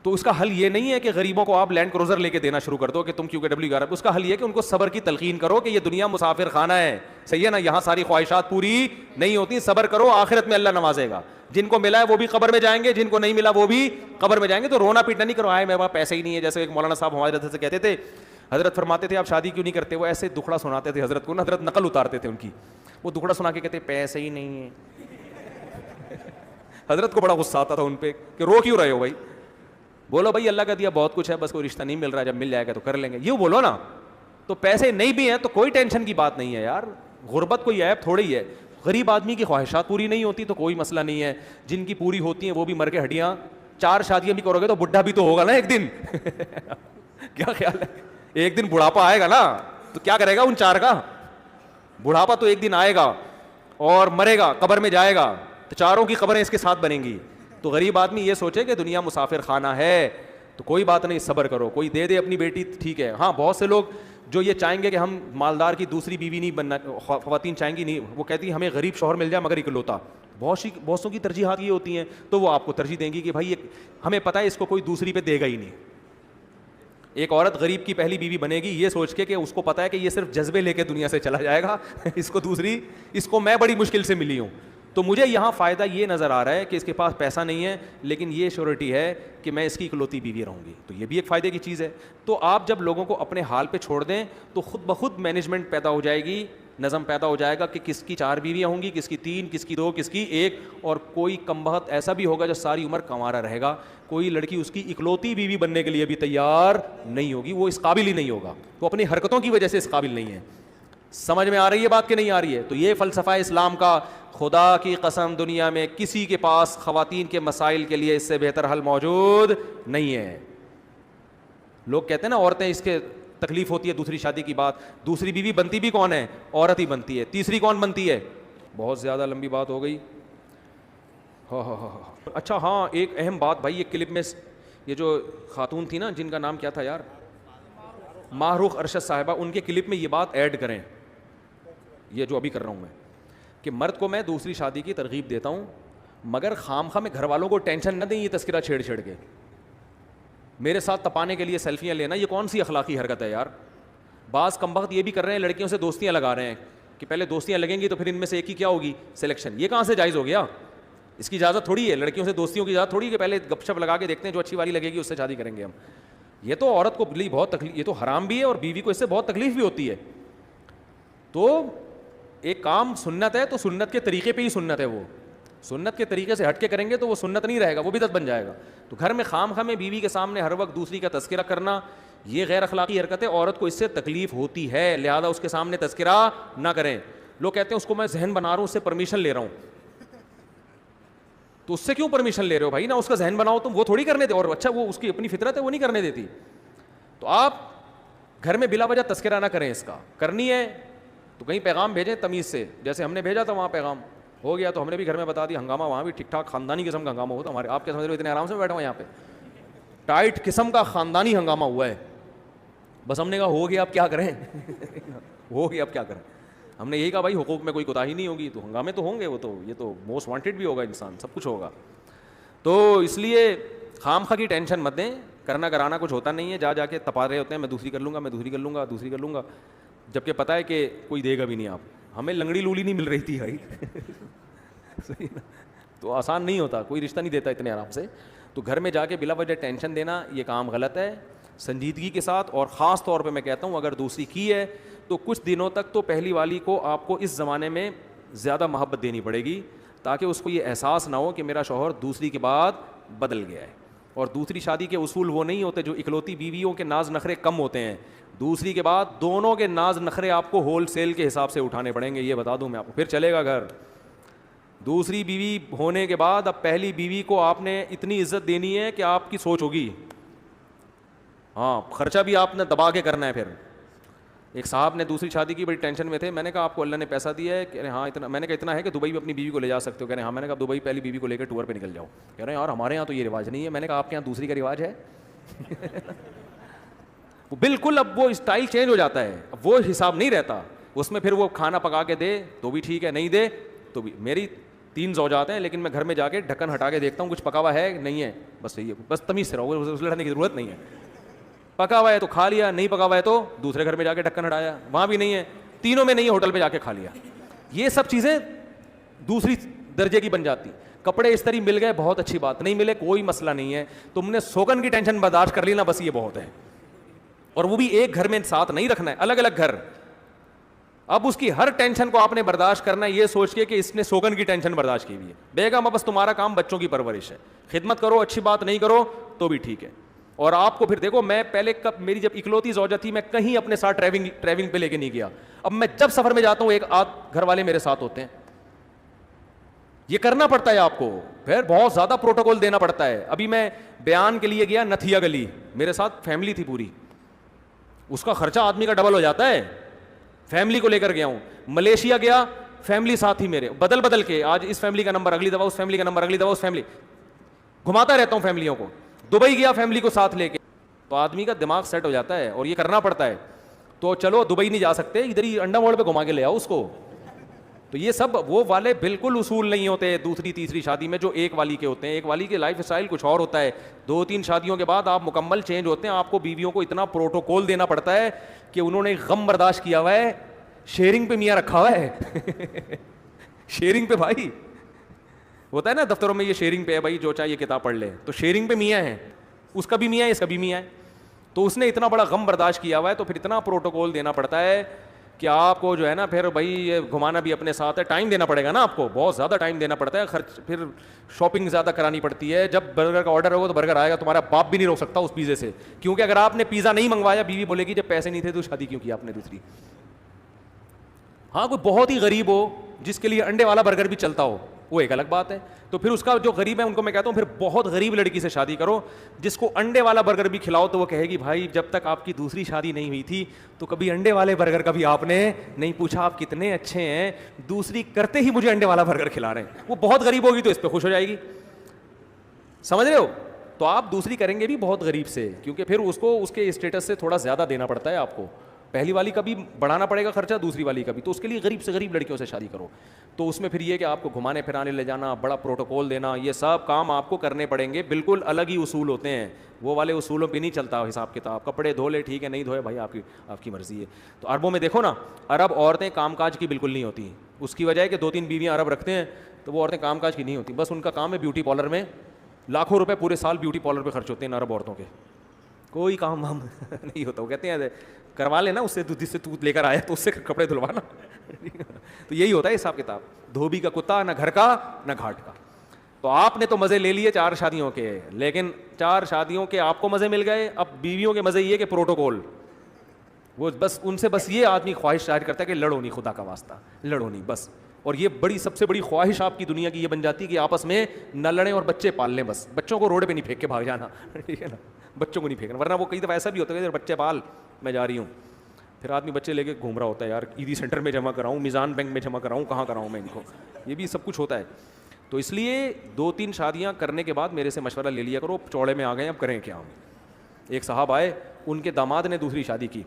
S1: تو اس کا حل یہ نہیں ہے کہ غریبوں کو آپ لینڈ کروزر لے کے دینا شروع کر دو کہ تم کیونکہ WR. اس کا حل یہ ہے کہ ان کو صبر کی تلقین کرو کہ یہ دنیا مسافر خانہ ہے, صحیح ہے نا, یہاں ساری خواہشات پوری نہیں ہوتی, صبر کرو, آخرت میں اللہ نوازے گا. جن کو ملا ہے وہ بھی قبر میں جائیں گے, جن کو نہیں ملا وہ بھی قبر میں جائیں گے. تو رونا پیٹنا نہیں کرو, آئے میرے پاس پیسے ہی نہیں ہے. جیسے ایک مولانا صاحب ہمارے حضرت سے کہتے تھے, حضرت فرماتے تھے آپ شادی کیوں نہیں کرتے, وہ ایسے دکھڑا سناتے تھے حضرت کو نا, حضرت نقل اتارتے تھے ان کی, وہ دکھڑا سنا کے کہتے پیسے ہی نہیں ہے. حضرت کو بڑا غصہ آتا تھا ان پہ کہ رو کیوں رہے ہو بھائی, بولو بھائی اللہ کا دیا بہت کچھ ہے, بس کوئی رشتہ نہیں مل رہا, جب مل جائے گا تو کر لیں گے, یوں بولو نا. تو پیسے نہیں بھی ہیں تو کوئی ٹینشن کی بات نہیں ہے یار, غربت کوئی عیب تھوڑی ہے. غریب آدمی کی خواہشات پوری نہیں ہوتی تو کوئی مسئلہ نہیں ہے, جن کی پوری ہوتی ہیں وہ بھی مر کے ہڈیاں, 4 شادیاں بھی کرو گے تو بڈھا بھی تو ہوگا نا ایک دن. کیا خیال ہے, ایک دن بڑھاپا آئے گا نا, تو کیا کرے گا ان 4 کا, بڑھاپا تو ایک دن آئے گا اور مرے گا, قبر میں جائے گا, تو 4 کی قبریں اس کے ساتھ بنیں گی. تو غریب آدمی یہ سوچے کہ دنیا مسافر خانہ ہے تو کوئی بات نہیں, صبر کرو, کوئی دے دے اپنی بیٹی ٹھیک ہے. ہاں بہت سے لوگ جو یہ چاہیں گے کہ ہم مالدار کی دوسری بیوی نہیں بننا, خواتین چاہیں گی نہیں, وہ کہتی ہیں ہمیں غریب شوہر مل جائے مگر اکلوتا. بہت سو کی ترجیحات یہ ہوتی ہیں, تو وہ آپ کو ترجیح دیں گی کہ بھائی ہمیں پتہ ہے اس کو کوئی دوسری پہ دے گا ہی نہیں. ایک عورت غریب کی پہلی بیوی بنے گی یہ سوچ کے کہ اس کو پتہ ہے کہ یہ صرف جذبے لے کے دنیا سے چلا جائے گا, اس کو میں بڑی مشکل سے ملی ہوں. تو مجھے یہاں فائدہ یہ نظر آ رہا ہے کہ اس کے پاس پیسہ نہیں ہے لیکن یہ شیورٹی ہے کہ میں اس کی اکلوتی بیوی رہوں گی, تو یہ بھی ایک فائدے کی چیز ہے. تو آپ جب لوگوں کو اپنے حال پہ چھوڑ دیں تو خود بخود مینجمنٹ پیدا ہو جائے گی, نظم پیدا ہو جائے گا کہ کس کی 4 بیویاں ہوں گی, کس کی 3, کس کی 2, کس کی 1, اور کوئی کم بخت ایسا بھی ہوگا جو ساری عمر کنوارا رہے گا. کوئی لڑکی اس کی اکلوتی بیوی بننے کے لیے بھی تیار نہیں ہوگی, وہ اس قابل ہی نہیں ہوگا, وہ اپنی حرکتوں کی وجہ سے اس قابل نہیں ہے. سمجھ میں آ رہی ہے بات کہ نہیں آ رہی ہے؟ تو یہ فلسفہ اسلام کا, خدا کی قسم دنیا میں کسی کے پاس خواتین کے مسائل کے لیے اس سے بہتر حل موجود نہیں ہے. لوگ کہتے ہیں نا عورتیں اس کے تکلیف ہوتی ہے دوسری شادی کی بات, دوسری بیوی بنتی بھی کون ہے, عورت ہی بنتی ہے, تیسری کون بنتی ہے. بہت زیادہ لمبی بات ہو گئی. اچھا ہاں ایک اہم بات بھائی, ایک کلپ میں یہ جو خاتون تھی نا جن کا نام کیا تھا یار, ماہ رخ ارشد صاحبہ, ان کے کلپ میں یہ بات ایڈ کریں, یہ جو ابھی کر رہا ہوں میں, کہ مرد کو میں دوسری شادی کی ترغیب دیتا ہوں مگر خامخواہ میں گھر والوں کو ٹینشن نہ دیں یہ تذکرہ چھیڑ چھیڑ کے میرے ساتھ تپانے کے لیے سیلفیاں لینا, یہ کون سی اخلاقی حرکت ہے یار. بعض کمبخت یہ بھی کر رہے ہیں, لڑکیوں سے دوستیاں لگا رہے ہیں کہ پہلے دوستیاں لگیں گی تو پھر ان میں سے ایک ہی کیا ہوگی, سلیکشن. یہ کہاں سے جائز ہو گیا, اس کی اجازت تھوڑی ہے, لڑکیوں سے دوستیوں کی اجازت تھوڑی ہے کہ پہلے گپ شپ لگا کے دیکھتے ہیں جو اچھی والی لگے گی اس سے شادی کریں گے ہم. یہ تو عورت کو لیے بہت تکلیف, یہ تو حرام بھی ہے اور بیوی کو اس سے بہت تکلیف بھی ہوتی ہے. تو ایک کام سنت ہے تو سنت کے طریقے پہ ہی سنت ہے, وہ سنت کے طریقے سے ہٹ کے کریں گے تو وہ سنت نہیں رہے گا, وہ بدعت بن جائے گا. تو گھر میں خام میں بیوی کے سامنے ہر وقت دوسری کا تذکرہ کرنا یہ غیر اخلاقی حرکت ہے. عورت کو اس سے تکلیف ہوتی ہے, لہذا اس کے سامنے تذکرہ نہ کریں. لوگ کہتے ہیں اس کو میں ذہن بنا رہا ہوں, اس سے پرمیشن لے رہا ہوں. تو اس سے کیوں پرمیشن لے رہے ہو بھائی, نہ اس کا ذہن بناؤ تم, وہ تھوڑی کرنے دے, اور اچھا وہ اس کی اپنی فطرت ہے وہ نہیں کرنے دیتی. تو آپ گھر میں بلا وجہ تذکرہ نہ کریں, اس کا کرنی ہے تو کہیں پیغام بھیجیں تمیز سے, جیسے ہم نے بھیجا تھا وہاں پیغام ہو گیا تو ہم نے بھی گھر میں بتا دیا. ہنگامہ وہاں بھی ٹھیک ٹھاک خاندانی قسم کا ہنگامہ ہوتا ہمارے, آپ کیا سمجھ رہے ہو اتنے آرام سے بیٹھا ہوں یہاں پہ, ٹائٹ قسم کا خاندانی ہنگامہ ہوا ہے. بس ہم نے کہا ہو گیا اب کیا کریں, ہو گیا اب کیا کریں. ہم نے یہی کہا بھائی حقوق میں کوئی کوتاہی نہیں ہوگی, تو ہنگامے تو ہوں گے, وہ تو یہ تو موسٹ وانٹیڈ بھی ہوگا انسان, سب کچھ ہوگا. تو اس لیے خام خواہ کی ٹینشن مت دیں, کرنا کرانا کچھ ہوتا نہیں ہے. جا کے تپا رہے ہوتے ہیں میں دوسری کر لوں گا, میں دوسری کر لوں گا, دوسری کر لوں گا, جبکہ پتہ ہے کہ کوئی دے گا بھی نہیں. آپ ہمیں لنگڑی لولی نہیں مل رہی تھی بھائی. تو آسان نہیں ہوتا, کوئی رشتہ نہیں دیتا اتنے آرام سے. تو گھر میں جا کے بلا وجہ ٹینشن دینا یہ کام غلط ہے. سنجیدگی کے ساتھ, اور خاص طور پہ میں کہتا ہوں اگر دوسری کی ہے تو کچھ دنوں تک تو پہلی والی کو آپ کو اس زمانے میں زیادہ محبت دینی پڑے گی تاکہ اس کو یہ احساس نہ ہو کہ میرا شوہر دوسری کے بعد بدل گیا ہے. اور دوسری شادی کے اصول وہ نہیں ہوتے جو اکلوتی بیویوں کے ناز نخرے کم ہوتے ہیں. دوسری کے بعد دونوں کے ناز نخرے آپ کو ہول سیل کے حساب سے اٹھانے پڑیں گے, یہ بتا دوں میں آپ کو, پھر چلے گا گھر. دوسری بیوی ہونے کے بعد اب پہلی بیوی کو آپ نے اتنی عزت دینی ہے کہ آپ کی سوچ ہوگی. ہاں خرچہ بھی آپ نے دبا کے کرنا ہے. پھر ایک صاحب نے دوسری شادی کی, بڑی ٹینشن میں تھے. میں نے کہا آپ کو اللہ نے پیسہ دیا ہے؟ کہہ رہے ہاں اتنا. میں نے کہا اتنا ہے کہ دبئی میں اپنی بیوی کو لے جا سکتے ہو؟ کہہ رہے ہاں. میں نے کہا دبئی پہلی بیوی کو لے کے ٹور پہ نکل جاؤ. کہہ رہے ہیں یار ہمارے یہاں تو یہ رواج نہیں ہے. میں نے کہا آپ کے یہاں دوسری کا رواج ہے. بالکل اب وہ اسٹائل چینج ہو جاتا ہے, اب وہ حساب نہیں رہتا اس میں. پھر وہ کھانا پکا کے دے تو بھی ٹھیک ہے, نہیں دے تو بھی. میری 3 زوجات ہیں, لیکن میں گھر میں جا کے ڈھکن ہٹا کے دیکھتا ہوں کچھ پکا ہوا ہے نہیں ہے, بس صحیح ہے, بس تمیز سے رہو, لڑنے کی ضرورت نہیں ہے. پکا ہوا ہے تو کھا لیا, نہیں پکا ہوا ہے تو دوسرے گھر میں جا کے ڈھکن ہٹایا, وہاں بھی نہیں ہے, تینوں میں نہیں ہے, ہوٹل پہ جا کے کھا لیا. یہ سب چیزیں دوسری درجے کی بن جاتی. کپڑے اس طرح مل گئے بہت اچھی بات, نہیں ملے کوئی مسئلہ نہیں ہے, تم نے سوگن کی ٹینشن برداشت کر لی نا, بس یہ بہت ہے. اور وہ بھی ایک گھر میں ساتھ نہیں رکھنا ہے, الگ الگ گھر. اب اس کی ہر ٹینشن کو آپ نے برداشت کرنا ہے یہ سوچ کے کہ اس نے سوگن کی ٹینشن برداشت کی ہوئی ہے. بیگم بس تمہارا کام بچوں کی پرورش ہے, خدمت کرو, اچھی بات نہیں کرو تو بھی ٹھیک ہے. اور آپ کو پھر دیکھو, میں پہلے کب میری جب اکلوتی زوجہ تھی میں کہیں اپنے ساتھ ٹریونگ پہ لے کے نہیں گیا. اب میں جب سفر میں جاتا ہوں ایک آدھ گھر والے میرے ساتھ ہوتے ہیں. یہ کرنا پڑتا ہے آپ کو, پھر بہت زیادہ پروٹوکول دینا پڑتا ہے. ابھی میں بیان کے لیے گیا نتھیا گلی, میرے ساتھ فیملی تھی پوری, اس کا خرچہ آدمی کا ڈبل ہو جاتا ہے. فیملی کو لے کر گیا ہوں. ملیشیا گیا, فیملی ساتھ ہی میرے, بدل بدل کے, آج اس فیملی کا نمبر, اگلی دفعہ اس فیملی کا نمبر, اگلی دفعہ اس فیملی, گھماتا رہتا ہوں فیملیوں کو. دبئی گیا فیملی کو ساتھ لے کے, تو آدمی کا دماغ سیٹ ہو جاتا ہے, اور یہ کرنا پڑتا ہے. تو چلو دبئی نہیں جا سکتے, ادھر ہی انڈا موڑ پہ گھما کے لے آؤ اس کو. تو یہ سب وہ والے بالکل اصول نہیں ہوتے دوسری تیسری شادی میں جو ایک والی کے ہوتے ہیں. ایک والی کے لائف اسٹائل کچھ اور ہوتا ہے. 2-3 شادیوں کے بعد آپ مکمل چینج ہوتے ہیں. آپ کو بیویوں کو اتنا پروٹوکول دینا پڑتا ہے کہ انہوں نے غم برداشت کیا ہوا ہے. شیئرنگ پہ میاں رکھا ہوا ہے. شیئرنگ پہ بھائی ہوتا ہے نا دفتروں میں, یہ شیئرنگ پہ ہے بھائی, جو چاہے یہ کتاب پڑھ لے. تو شیئرنگ پہ میاں ہے, اس کا بھی میاں ہے, اس کا بھی میاں ہے. تو اس نے اتنا بڑا غم برداشت کیا ہوا ہے, تو پھر اتنا پروٹوکول دینا پڑتا ہے کہ آپ کو جو ہے نا پھر بھائی یہ گھمانا بھی اپنے ساتھ ہے, ٹائم دینا پڑے گا نا آپ کو, بہت زیادہ ٹائم دینا پڑتا ہے. خرچ پھر شاپنگ زیادہ کرانی پڑتی ہے. جب برگر کا آرڈر ہوگا تو برگر آئے گا, تمہارا باپ بھی نہیں روک سکتا اس پیزے سے, کیونکہ اگر آپ نے پیزا نہیں منگوایا بیوی بولے گی جب پیسے نہیں تھے تو شادی کیوں کی آپ نے دوسری. ہاں کوئی بہت ہی غریب ہو جس کے لیے انڈے والا برگر بھی چلتا ہو, وہ ایک الگ بات ہے. تو پھر اس کا جو غریب ہے ان کو میں کہتا ہوں پھر بہت غریب لڑکی سے شادی کرو جس کو انڈے والا برگر بھی کھلاؤ تو وہ کہے گی بھائی جب تک آپ کی دوسری شادی نہیں ہوئی تھی تو کبھی انڈے والے برگر کا بھی آپ نے نہیں پوچھا, آپ کتنے اچھے ہیں, دوسری کرتے ہی مجھے انڈے والا برگر کھلا رہے ہیں. وہ بہت غریب ہوگی تو اس پہ خوش ہو جائے گی, سمجھ رہے ہو. تو آپ دوسری کریں گے بھی بہت غریب سے, کیونکہ پھر اس کو اس کے اسٹیٹس سے تھوڑا زیادہ دینا پڑتا ہے آپ کو. پہلی والی کا بھی بڑھانا پڑے گا خرچہ, دوسری والی کا بھی. تو اس کے لیے غریب سے غریب لڑکیوں سے شادی کرو. تو اس میں پھر یہ کہ آپ کو گھمانے پھرانے لے جانا, بڑا پروٹوکول دینا, یہ سب کام آپ کو کرنے پڑیں گے. بالکل الگ ہی اصول ہوتے ہیں, وہ والے اصولوں پہ نہیں چلتا حساب کتاب. کپڑے دھو لے ٹھیک ہے, نہیں دھوئے بھائی آپ کی مرضی ہے. تو عربوں میں دیکھو نا, عرب عورتیں کام کاج کی بالکل نہیں ہوتی. اس کی وجہ ہے کہ 2-3 بیویاں عرب رکھتے ہیں تو وہ عورتیں کام کاج کی نہیں ہوتی. بس ان کا کام ہے بیوٹی پارلر میں, لاکھوں روپے پورے سال بیوٹی پارلر پہ خرچ ہوتے ہیں عرب عورتوں کے, کوئی کام ہم نہیں ہوتا. وہ کہتے ہیں کروا لینا اس سے, جس سے تو لے کر آیا تو اس سے کپڑے دھلوانا. تو یہی ہوتا ہے حساب کتاب. دھوبی کا کتا, نہ گھر کا نہ گھاٹ کا. تو آپ نے تو مزے لے لیے 4 شادیوں کے, لیکن 4 شادیوں کے آپ کو مزے مل گئے. اب بیویوں کے مزے یہ کہ پروٹوکول, وہ بس ان سے بس یہ آدمی خواہش ظاہر کرتا ہے کہ لڑو نہیں, خدا کا واسطہ لڑو نہیں بس. اور یہ بڑی سب سے بڑی خواہش آپ کی دنیا کی یہ بن جاتی ہے کہ آپس میں نہ لڑیں اور بچے پال لیں. بس بچوں کو روڈ پہ نہیں پھینک کے بھاگ جانا, ٹھیک ہے نا, بچوں کو نہیں پھینکنا. ورنہ وہ کئی دفعہ ایسا بھی ہوتا ہے کہ بچے پال, میں جا رہی ہوں, پھر آدمی بچے لے کے گھوم رہا ہوتا ہے, یار ایدی سینٹر میں جمع کراؤں, میزان بینک میں جمع کراؤں, کہاں کراؤں میں ان کو. یہ بھی سب کچھ ہوتا ہے. تو اس لیے 2-3 شادیاں کرنے کے بعد میرے سے مشورہ لے لیا کرو. چوڑے میں آ گئے, اب کریں کیا ہم. ایک صاحب آئے, ان کے داماد نے دوسری شادی کی,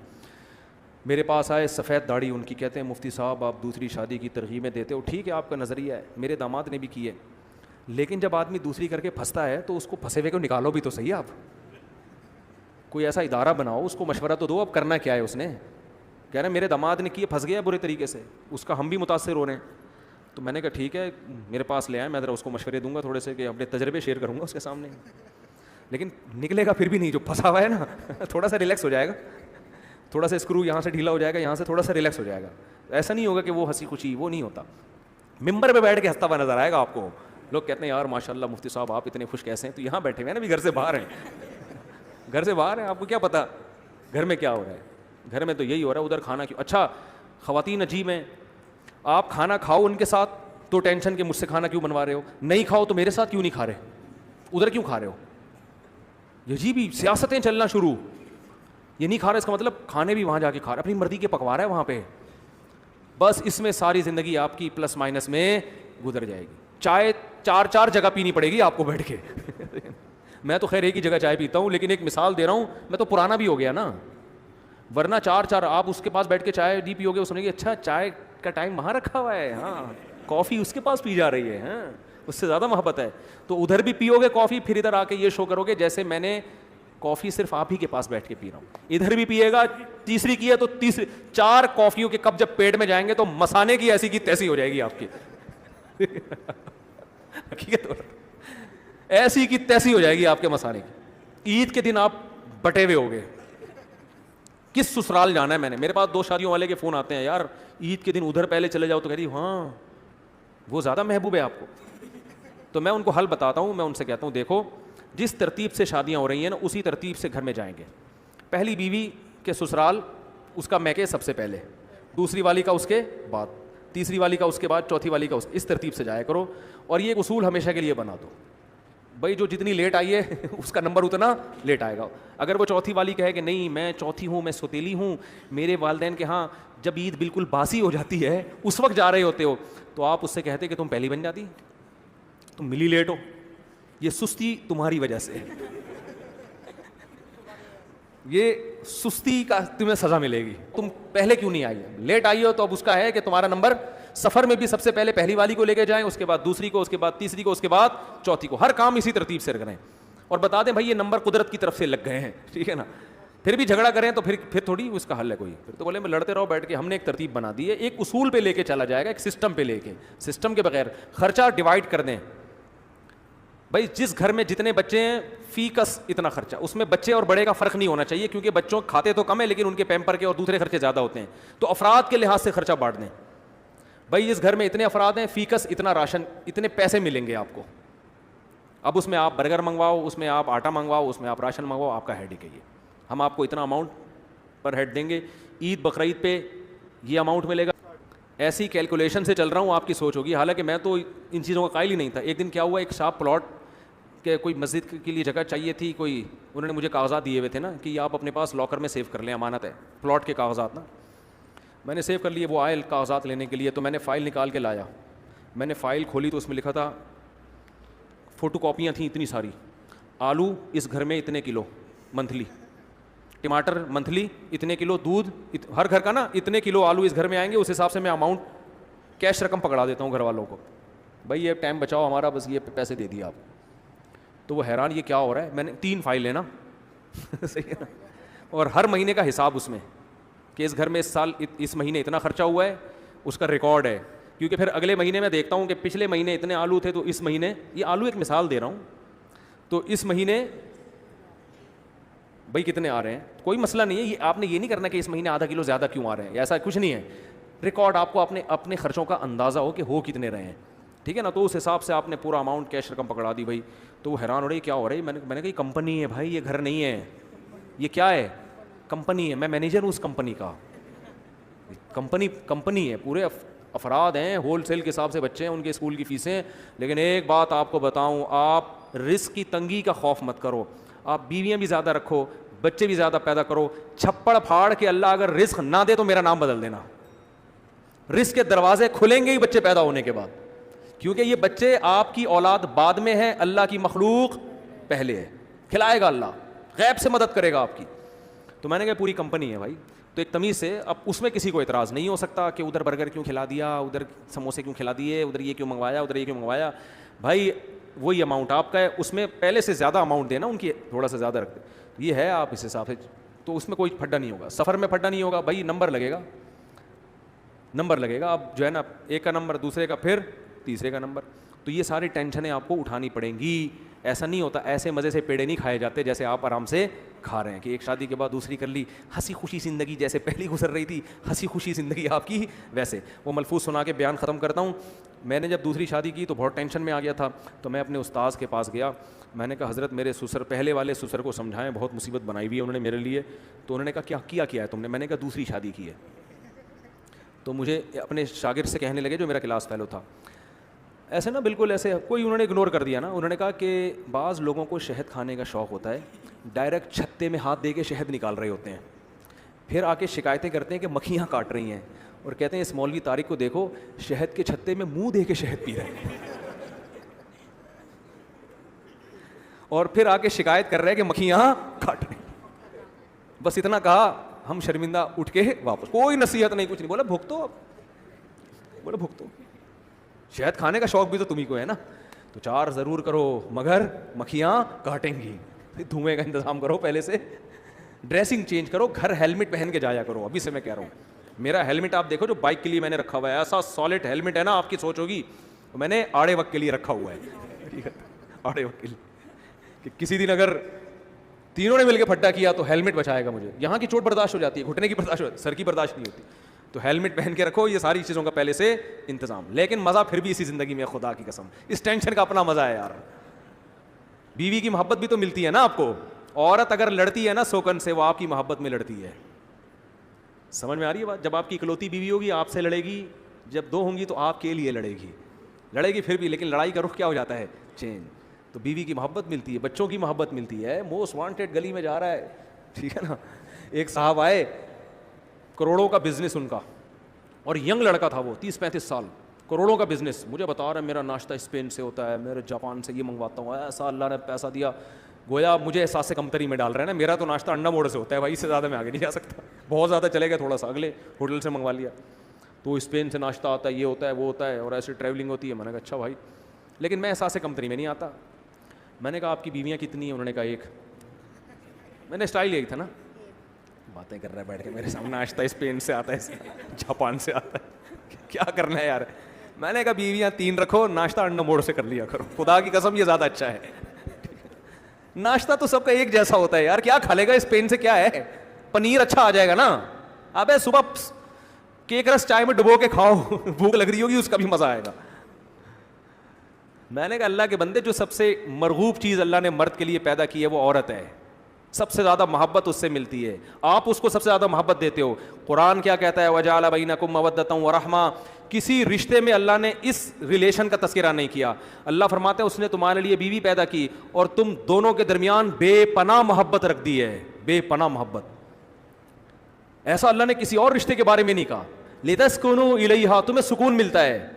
S1: میرے پاس آئے, سفید داڑھی ان کی, کہتے ہیں مفتی صاحب آپ دوسری شادی کی ترغیبیں دیتے ہو, ٹھیک ہے آپ کا نظریہ ہے, میرے داماد نے بھی کی ہے, لیکن جب آدمی دوسری کر کے پھنستا ہے تو اس کو پھنسے ہوئے کو نکالو بھی تو صحیح. آپ کوئی ایسا ادارہ بناؤ, اس کو مشورہ تو دو اب کرنا کیا ہے. اس نے کہہ رہے ہیں میرے داماد نے کیے, پھنس گیا برے طریقے سے, اس کا ہم بھی متاثر ہو رہے ہیں. تو میں نے کہا ٹھیک ہے میرے پاس لے آئیں, میں ذرا اس کو مشورے دوں گا تھوڑے سے, کہ اپنے تجربے شیئر کروں گا اس کے سامنے. لیکن نکلے گا پھر بھی نہیں, جو پھنسا ہوا ہے نا تھوڑا سا ریلیکس ہو جائے گا, تھوڑا سا اسکرو یہاں سے ڈھیلا ہو جائے گا, یہاں سے تھوڑا سا ریلیکس ہو جائے گا. ایسا نہیں ہوگا کہ وہ ہنسی خوشی, وہ نہیں ہوتا. ممبر پہ بیٹھ کے ہنستا ہوا نظر آئے گا آپ کو. لوگ کہتے ہیں یار ماشاء اللہ مفتی صاحب آپ اتنے خوش کیسے ہیں, تو یہاں بیٹھے ہوئے ہیں نا, بھی گھر سے باہر ہیں, گھر سے باہر ہیں, آپ کو کیا پتا گھر میں کیا ہو رہا ہے. گھر میں تو یہی ہو رہا ہے, ادھر کھانا کیوں. اچھا خواتین عجیب ہیں, آپ کھانا کھاؤ ان کے ساتھ تو ٹینشن کہ مجھ سے کھانا کیوں بنوا رہے ہو, نہیں کھاؤ تو میرے ساتھ کیوں نہیں کھا رہے, ادھر کیوں کھا رہے ہو. یہ عجیب ہی سیاستیں چلنا شروع. یہ نہیں کھا رہا اس کا مطلب کھانے بھی وہاں جا کے کھا رہا ہے, اپنی مرضی کے پکوا رہا ہے وہاں پہ. بس اس میں ساری زندگی آپ کی پلس مائنس میں گزر جائے گی. چائے 4 جگہ پینی پڑے گی آپ کو بیٹھ کے. میں تو خیر ایک ہی جگہ چائے پیتا ہوں, لیکن ایک مثال دے رہا ہوں, میں تو پرانا بھی ہو گیا نا, ورنہ 4 آپ اس کے پاس بیٹھ کے چائے نہیں پیو گے, وہ سنیں گے اچھا چائے کا ٹائم وہاں رکھا ہوا ہے, ہاں کافی اس کے پاس پی جا رہی ہے, ہاں اس سے زیادہ محبت ہے. تو ادھر بھی پیو گے کافی, پھر ادھر آ کے یہ شو کرو گے جیسے میں نے کافی صرف آپ ہی کے پاس بیٹھ کے پی رہا ہوں. ادھر بھی پیے گا, تیسری کی ہے تو تیسری 4 کافیوں کے کپ جب پیٹ میں جائیں گے تو مسانے کی ایسی کی تیسی ہو جائے گی آپ کی. حقیقت ایسی کی تیسی ہو جائے گی آپ کے مسانے کی. عید کے دن آپ بٹے ہوئے ہو گے. کس سسرال جانا ہے, میں نے, میرے پاس 2 شادیوں والے کے فون آتے ہیں, یار عید کے دن ادھر پہلے چلے جاؤ, تو کہہ رہی ہاں وہ زیادہ محبوب ہے آپ کو. تو میں ان کو حل بتاتا ہوں, میں ان سے کہتا ہوں دیکھو جس ترتیب سے شادیاں ہو رہی ہیں نا اسی ترتیب سے گھر میں جائیں گے. پہلی بیوی کے سسرال اس کا میکے سب سے پہلے, دوسری والی کا اس کے بعد, تیسری والی کا اس کے بعد, چوتھی والی کا اس ترتیب سے جایا کرو. اور یہ ایک اصول ہمیشہ کے لیے بنا دو, بھائی جو جتنی لیٹ آئی ہے اس کا نمبر اتنا لیٹ آئے گا. اگر وہ چوتھی والی کہے کہ نہیں میں چوتھی ہوں, میں سوتیلی ہوں, میرے والدین کے ہاں جب عید بالکل باسی ہو جاتی ہے اس وقت جا رہے ہوتے ہو, تو آپ اس سے کہتے کہ تم پہلی بن جاتی, تم ملی لیٹ ہو, یہ سستی تمہاری وجہ سے ہے, یہ سستی کا تمہیں سزا ملے گی, تم پہلے کیوں نہیں آئی, لیٹ آئی ہو. تو اب اس کا ہے کہ تمہارا نمبر سفر میں بھی سب سے پہلے پہلی والی کو لے کے جائیں, اس کے بعد دوسری کو, اس کے بعد تیسری کو, اس کے بعد چوتھی کو, ہر کام اسی ترتیب سے کریں. اور بتا دیں بھائی یہ نمبر قدرت کی طرف سے لگ گئے ہیں, ٹھیک ہے نا. پھر بھی جھگڑا کریں تو پھر تھوڑی اس کا حل ہے کوئی, پھر تو بولے میں لڑتے رہو بیٹھ کے. ہم نے ایک ترتیب بنا دی ہے, ایک اصول پہ لے کے چلا جائے گا, ایک سسٹم پہ لے کے, سسٹم کے بغیر خرچہ ڈیوائڈ کر دیں. بھائی جس گھر میں جتنے بچے ہیں فی کس اتنا خرچہ, اس میں بچے اور بڑے کا فرق نہیں ہونا چاہیے, کیونکہ بچوں کھاتے تو کم ہے لیکن ان کے پیمپر کے اور دوسرے خرچے زیادہ ہوتے ہیں. تو افراد کے لحاظ سے خرچہ بانٹ دیں. بھائی اس گھر میں اتنے افراد ہیں, فی کس اتنا راشن, اتنے پیسے ملیں گے آپ کو. اب اس میں آپ برگر منگواؤ, اس میں آپ آٹا منگواؤ, اس میں آپ راشن منگواؤ, آپ کا ہیڈ ہے یہ. ہم آپ کو اتنا اماؤنٹ پر ہیڈ دیں گے, عید بقرعید پہ یہ اماؤنٹ ملے گا. ایسی کیلکولیشن سے چل رہا ہوں, آپ کی سوچ ہوگی, حالانکہ میں تو ان چیزوں کا قائل ہی نہیں تھا. ایک دن کیا ہوا, ایک شاپ پلاٹ کہ کوئی مسجد کے لیے جگہ چاہیے تھی, کوئی انہوں نے مجھے کاغذات دیے ہوئے تھے نا کہ یہ آپ اپنے پاس لاکر میں سیو کر لیں, امانت ہے پلاٹ کے کاغذات نا. میں نے سیو کر لیے, وہ آئے کاغذات لینے کے لیے, تو میں نے فائل نکال کے لایا. میں نے فائل کھولی تو اس میں لکھا تھا, فوٹو کاپیاں تھیں اتنی ساری, آلو اس گھر میں اتنے کلو منتھلی, ٹماٹر منتھلی اتنے کلو, دودھ ہر گھر کا نا اتنے کلو آلو اس گھر میں آئیں گے, اس حساب سے میں اماؤنٹ کیش رقم پکڑا دیتا ہوں گھر والوں کو. بھائی یہ ٹائم بچاؤ ہمارا, بس یہ پیسے دے دیا آپ. تو وہ حیران یہ کیا ہو رہا ہے. میں نے 3 فائل لینا صحیح ہے نا, اور ہر مہینے کا حساب اس میں کہ اس گھر میں اس سال اس مہینے اتنا خرچہ ہوا ہے, اس کا ریکارڈ ہے. کیونکہ پھر اگلے مہینے میں دیکھتا ہوں کہ پچھلے مہینے اتنے آلو تھے, تو اس مہینے, یہ آلو ایک مثال دے رہا ہوں, تو اس مہینے بھائی کتنے آ رہے ہیں. کوئی مسئلہ نہیں ہے, یہ آپ نے یہ نہیں کرنا کہ اس مہینے آدھا کلو زیادہ کیوں آ رہے ہیں, ایسا کچھ نہیں ہے. ریکارڈ آپ کو اپنے خرچوں کا اندازہ ہو کہ ہو کتنے رہے ہیں, ٹھیک ہے نا. تو اس حساب سے آپ نے پورا اماؤنٹ کیش رقم پکڑا دی. بھائی تو وہ حیران ہو رہی کیا ہو رہا ہے. میں نے کہا یہ کمپنی ہے بھائی, یہ گھر نہیں ہے, یہ کیا ہے, کمپنی ہے, میں مینیجر ہوں اس کمپنی کا. کمپنی ہے, پورے افراد ہیں, ہول سیل کے حساب سے بچے ہیں, ان کے اسکول کی فیسیں. لیکن ایک بات آپ کو بتاؤں, آپ رزق کی تنگی کا خوف مت کرو. آپ بیویاں بھی زیادہ رکھو, بچے بھی زیادہ پیدا کرو, چھپڑ پھاڑ کے اللہ اگر رزق نہ دے تو میرا نام بدل دینا. رزق کے دروازے کھلیں گے ہی بچے پیدا ہونے کے بعد, کیونکہ یہ بچے آپ کی اولاد بعد میں ہے, اللہ کی مخلوق پہلے ہے. کھلائے گا اللہ, غیب سے مدد کرے گا آپ کی. تو میں نے کہا پوری کمپنی ہے بھائی. تو ایک تمیز سے, اب اس میں کسی کو اعتراض نہیں ہو سکتا کہ ادھر برگر کیوں کھلا دیا, ادھر سموسے کیوں کھلا دیے, ادھر یہ کیوں منگوایا, ادھر یہ کیوں منگوایا. بھائی وہی اماؤنٹ آپ کا ہے, اس میں پہلے سے زیادہ اماؤنٹ دینا, ان کی تھوڑا سا زیادہ رکھتے, یہ ہے آپ اس حساب سے. تو اس میں کوئی پھڈا نہیں ہوگا, سفر میں پھڈا نہیں ہوگا. بھائی نمبر لگے گا, اب جو ہے نا ایک کا نمبر, دوسرے کا, پھر تیسرے کا نمبر. تو یہ ساری ٹینشنیں آپ کو اٹھانی پڑیں گی. ایسا نہیں ہوتا, ایسے مزے سے پیڑے نہیں کھائے جاتے جیسے آپ آرام سے کھا رہے ہیں کہ ایک شادی کے بعد دوسری کر لی, ہنسی خوشی زندگی جیسے پہلی گزر رہی تھی, ہنسی خوشی زندگی آپ کی ویسے. وہ ملفوظ سنا کے بیان ختم کرتا ہوں. میں نے جب دوسری شادی کی تو بہت ٹینشن میں آ گیا تھا, تو میں اپنے استاذ کے پاس گیا. میں نے کہا حضرت میرے سسر, پہلے والے سسر کو سمجھائیں, بہت مصیبت بنائی ہوئی ہے انہوں نے میرے لیے. تو انہوں نے کہا کیا ہے تم نے. میں نے کہا دوسری شادی کی ہے. تو مجھے اپنے شاگرد سے کہنے لگے جو میرا کلاس فیلو تھا, ایسے نا بالکل ایسے کوئی, انہوں نے اگنور کر دیا نا. انہوں نے کہا کہ بعض لوگوں کو شہد کھانے کا شوق ہوتا ہے, ڈائریکٹ چھتے میں ہاتھ دے کے شہد نکال رہے ہوتے ہیں, پھر آ کے شکایتیں کرتے ہیں کہ مکھیاں کاٹ رہی ہیں, اور کہتے ہیں اس مولوی طارق کو دیکھو شہد کے چھتے میں منہ دے کے شہد پی رہے ہیں, اور پھر آ کے شکایت کر رہے ہیں کہ مکھیاں کاٹ رہی. بس اتنا کہا, ہم شرمندہ اٹھ کے واپس, کوئی نصیحت نہیں, کچھ نہیں. بولا بھگتو, بولے بھگتو. شہد کھانے کا شوق بھی تو تمہیں کو ہے نا, تو 4 ضرور کرو مگر مکھیاں کاٹیں گی. دھوئیں کا انتظام کرو پہلے سے, ڈریسنگ چینج کرو, گھر ہیلمٹ پہن کے جایا کرو. ابھی سے میں کہہ رہا ہوں, میرا ہیلمٹ آپ دیکھو جو بائک کے لیے میں نے رکھا ہوا ہے, ایسا سالڈ ہیلمٹ ہے نا, آپ کی سوچ ہوگی میں نے آڑے وقت کے لیے رکھا ہوا ہے. آڑے وقت کے لیے کہ کسی دن اگر تینوں نے مل کے پھٹا کیا تو ہیلمٹ بچائے گا مجھے. یہاں کی چوٹ برداشت ہو جاتی ہے, گھٹنے کی برداشت ہو جاتی ہے, سر کی برداشت نہیں ہوتی. تو ہیلمٹ پہن کے رکھو, یہ ساری چیزوں کا پہلے سے انتظام. لیکن مزہ پھر بھی اسی زندگی میں, خدا کی قسم اس ٹینشن کا اپنا مزہ ہے یار. بیوی کی محبت بھی تو ملتی ہے نا آپ کو. عورت اگر لڑتی ہے نا سوکن سے, وہ آپ کی محبت میں لڑتی ہے. سمجھ میں آ رہی ہے بات؟ جب آپ کی اکلوتی بیوی ہوگی آپ سے لڑے گی, جب 2 ہوں گی تو آپ کے لیے لڑے گی پھر بھی, لیکن لڑائی کا رخ کیا ہو جاتا ہے, چینج. تو بیوی کی محبت ملتی ہے, بچوں کی محبت ملتی ہے. موسٹ وانٹیڈ گلی میں جا رہا ہے, ٹھیک ہے نا, ایک صاحب آئے, کروڑوں کا بزنس ان کا, اور ینگ لڑکا تھا وہ, 30-35 سال, کروڑوں کا بزنس. مجھے بتا رہا ہے میرا ناشتہ اسپین سے ہوتا ہے, میرے جاپان سے یہ منگواتا ہوں, ایسا اللہ نے پیسہ دیا. گویا مجھے احساس کمتری میں ڈال رہے ہیں نا, میرا تو ناشتہ انڈا موڑ سے ہوتا ہے بھائی, اس سے زیادہ میں آگے نہیں جا سکتا. بہت زیادہ چلے گا تھوڑا سا, اگلے ہوٹل سے منگوا لیا. تو اسپین سے ناشتہ آتا ہے, یہ ہوتا ہے وہ ہوتا ہے, اور ایسے ٹریولنگ ہوتی ہے. میں نے کہا اچھا بھائی, لیکن میں احساس کمتری میں نہیں آتا. میں نے کہا آپ کی بیویاں کتنی ہیں؟ انہوں نے کہا 1. میں نے اسٹائل یہی تھا نا, باتیں کر رہا ہے بیٹھ کے میرے سامنے, ناشتہ اسپین سے آتا ہے, جاپان سے آتا ہے, کیا کرنا ہے یار. میں نے کہا بیویاں 3 رکھو, ناشتہ انڈا موڑ سے کر لیا کرو, خدا کی قسم یہ زیادہ اچھا ہے. ناشتہ تو سب کا ایک جیسا ہوتا ہے یار, کیا کھا لے گا اسپین سے, کیا ہے, پنیر اچھا آ جائے گا نا. ابے صبح کیک رس چائے میں ڈبو کے کھاؤ, بھوک لگ رہی ہوگی, اس کا بھی مزہ آئے گا. میں نے کہا اللہ کے بندے, جو سب سے مرغوب چیز اللہ نے مرد کے لیے پیدا کی ہے وہ عورت ہے. سب سے زیادہ محبت اس سے ملتی ہے, آپ اس کو سب سے زیادہ محبت دیتے ہو. قرآن کیا کہتا ہے, وجعل بینکم مودۃ ورحمہ. کسی رشتے میں اللہ نے اس ریلیشن کا تذکرہ نہیں کیا. اللہ فرماتے ہیں اس نے تمہارے لیے بیوی پیدا کی اور تم دونوں کے درمیان بے پناہ محبت رکھ دی ہے, بے پناہ محبت. ایسا اللہ نے کسی اور رشتے کے بارے میں نہیں کہا. لتسکنوا الیہا, تمہیں سکون ملتا ہے.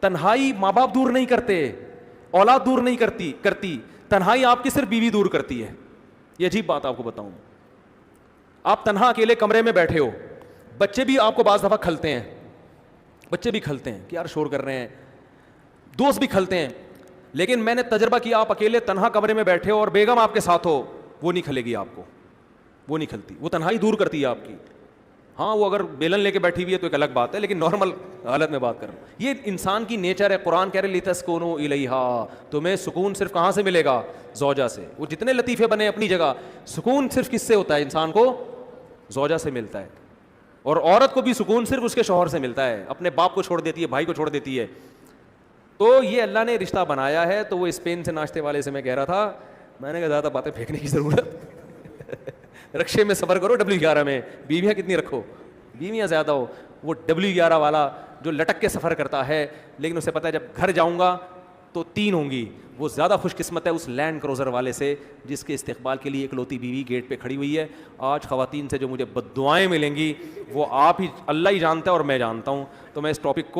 S1: تنہائی ماں باپ دور نہیں کرتے, اولاد دور نہیں کرتی, تنہائی آپ کی صرف بیوی دور کرتی ہے. یہ عجیب بات آپ کو بتاؤں, آپ تنہا اکیلے کمرے میں بیٹھے ہو, بچے بھی آپ کو بعض دفعہ کھلتے ہیں, بچے بھی کھلتے ہیں کہ یار شور کر رہے ہیں, دوست بھی کھلتے ہیں. لیکن میں نے تجربہ کیا, آپ اکیلے تنہا کمرے میں بیٹھے ہو اور بیگم آپ کے ساتھ ہو, وہ نہیں کھلے گی آپ کو, وہ نہیں کھلتی, وہ تنہائی دور کرتی ہے آپ کی. ہاں وہ اگر بیلن لے کے بیٹھی ہوئی ہے تو ایک الگ بات ہے, لیکن نارمل حالت میں بات کر رہا ہوں. یہ انسان کی نیچر ہے. قرآن کہہ رہے لتسکنوا الیہا, تمہیں سکون صرف کہاں سے ملے گا, زوجہ سے. وہ جتنے لطیفے بنے اپنی جگہ, سکون صرف کس سے ہوتا ہے, انسان کو زوجہ سے ملتا ہے. اور عورت کو بھی سکون صرف اس کے شوہر سے ملتا ہے, اپنے باپ کو چھوڑ دیتی ہے, بھائی کو چھوڑ دیتی ہے. تو یہ اللہ نے رشتہ بنایا ہے. تو وہ اسپین سے ناشتے والے سے میں کہہ رہا تھا, میں نے کہا زیادہ باتیں پھینکنے کی ضرورت, رکشے میں سفر کرو W11 میں, بیویاں کتنی رکھو, بیویاں زیادہ ہو. وہ W11 والا جو لٹک کے سفر کرتا ہے, لیکن اسے پتہ ہے جب گھر جاؤں گا تو 3 ہوں گی, وہ زیادہ خوش قسمت ہے اس لینڈ کروزر والے سے جس کے استقبال کے لیے اکلوتی بیوی گیٹ پہ کھڑی ہوئی ہے. آج خواتین سے جو مجھے بد دعائیں ملیں گی وہ آپ ہی اللہ ہی جانتا ہے اور میں جانتا ہوں. تو میں اس ٹاپک کو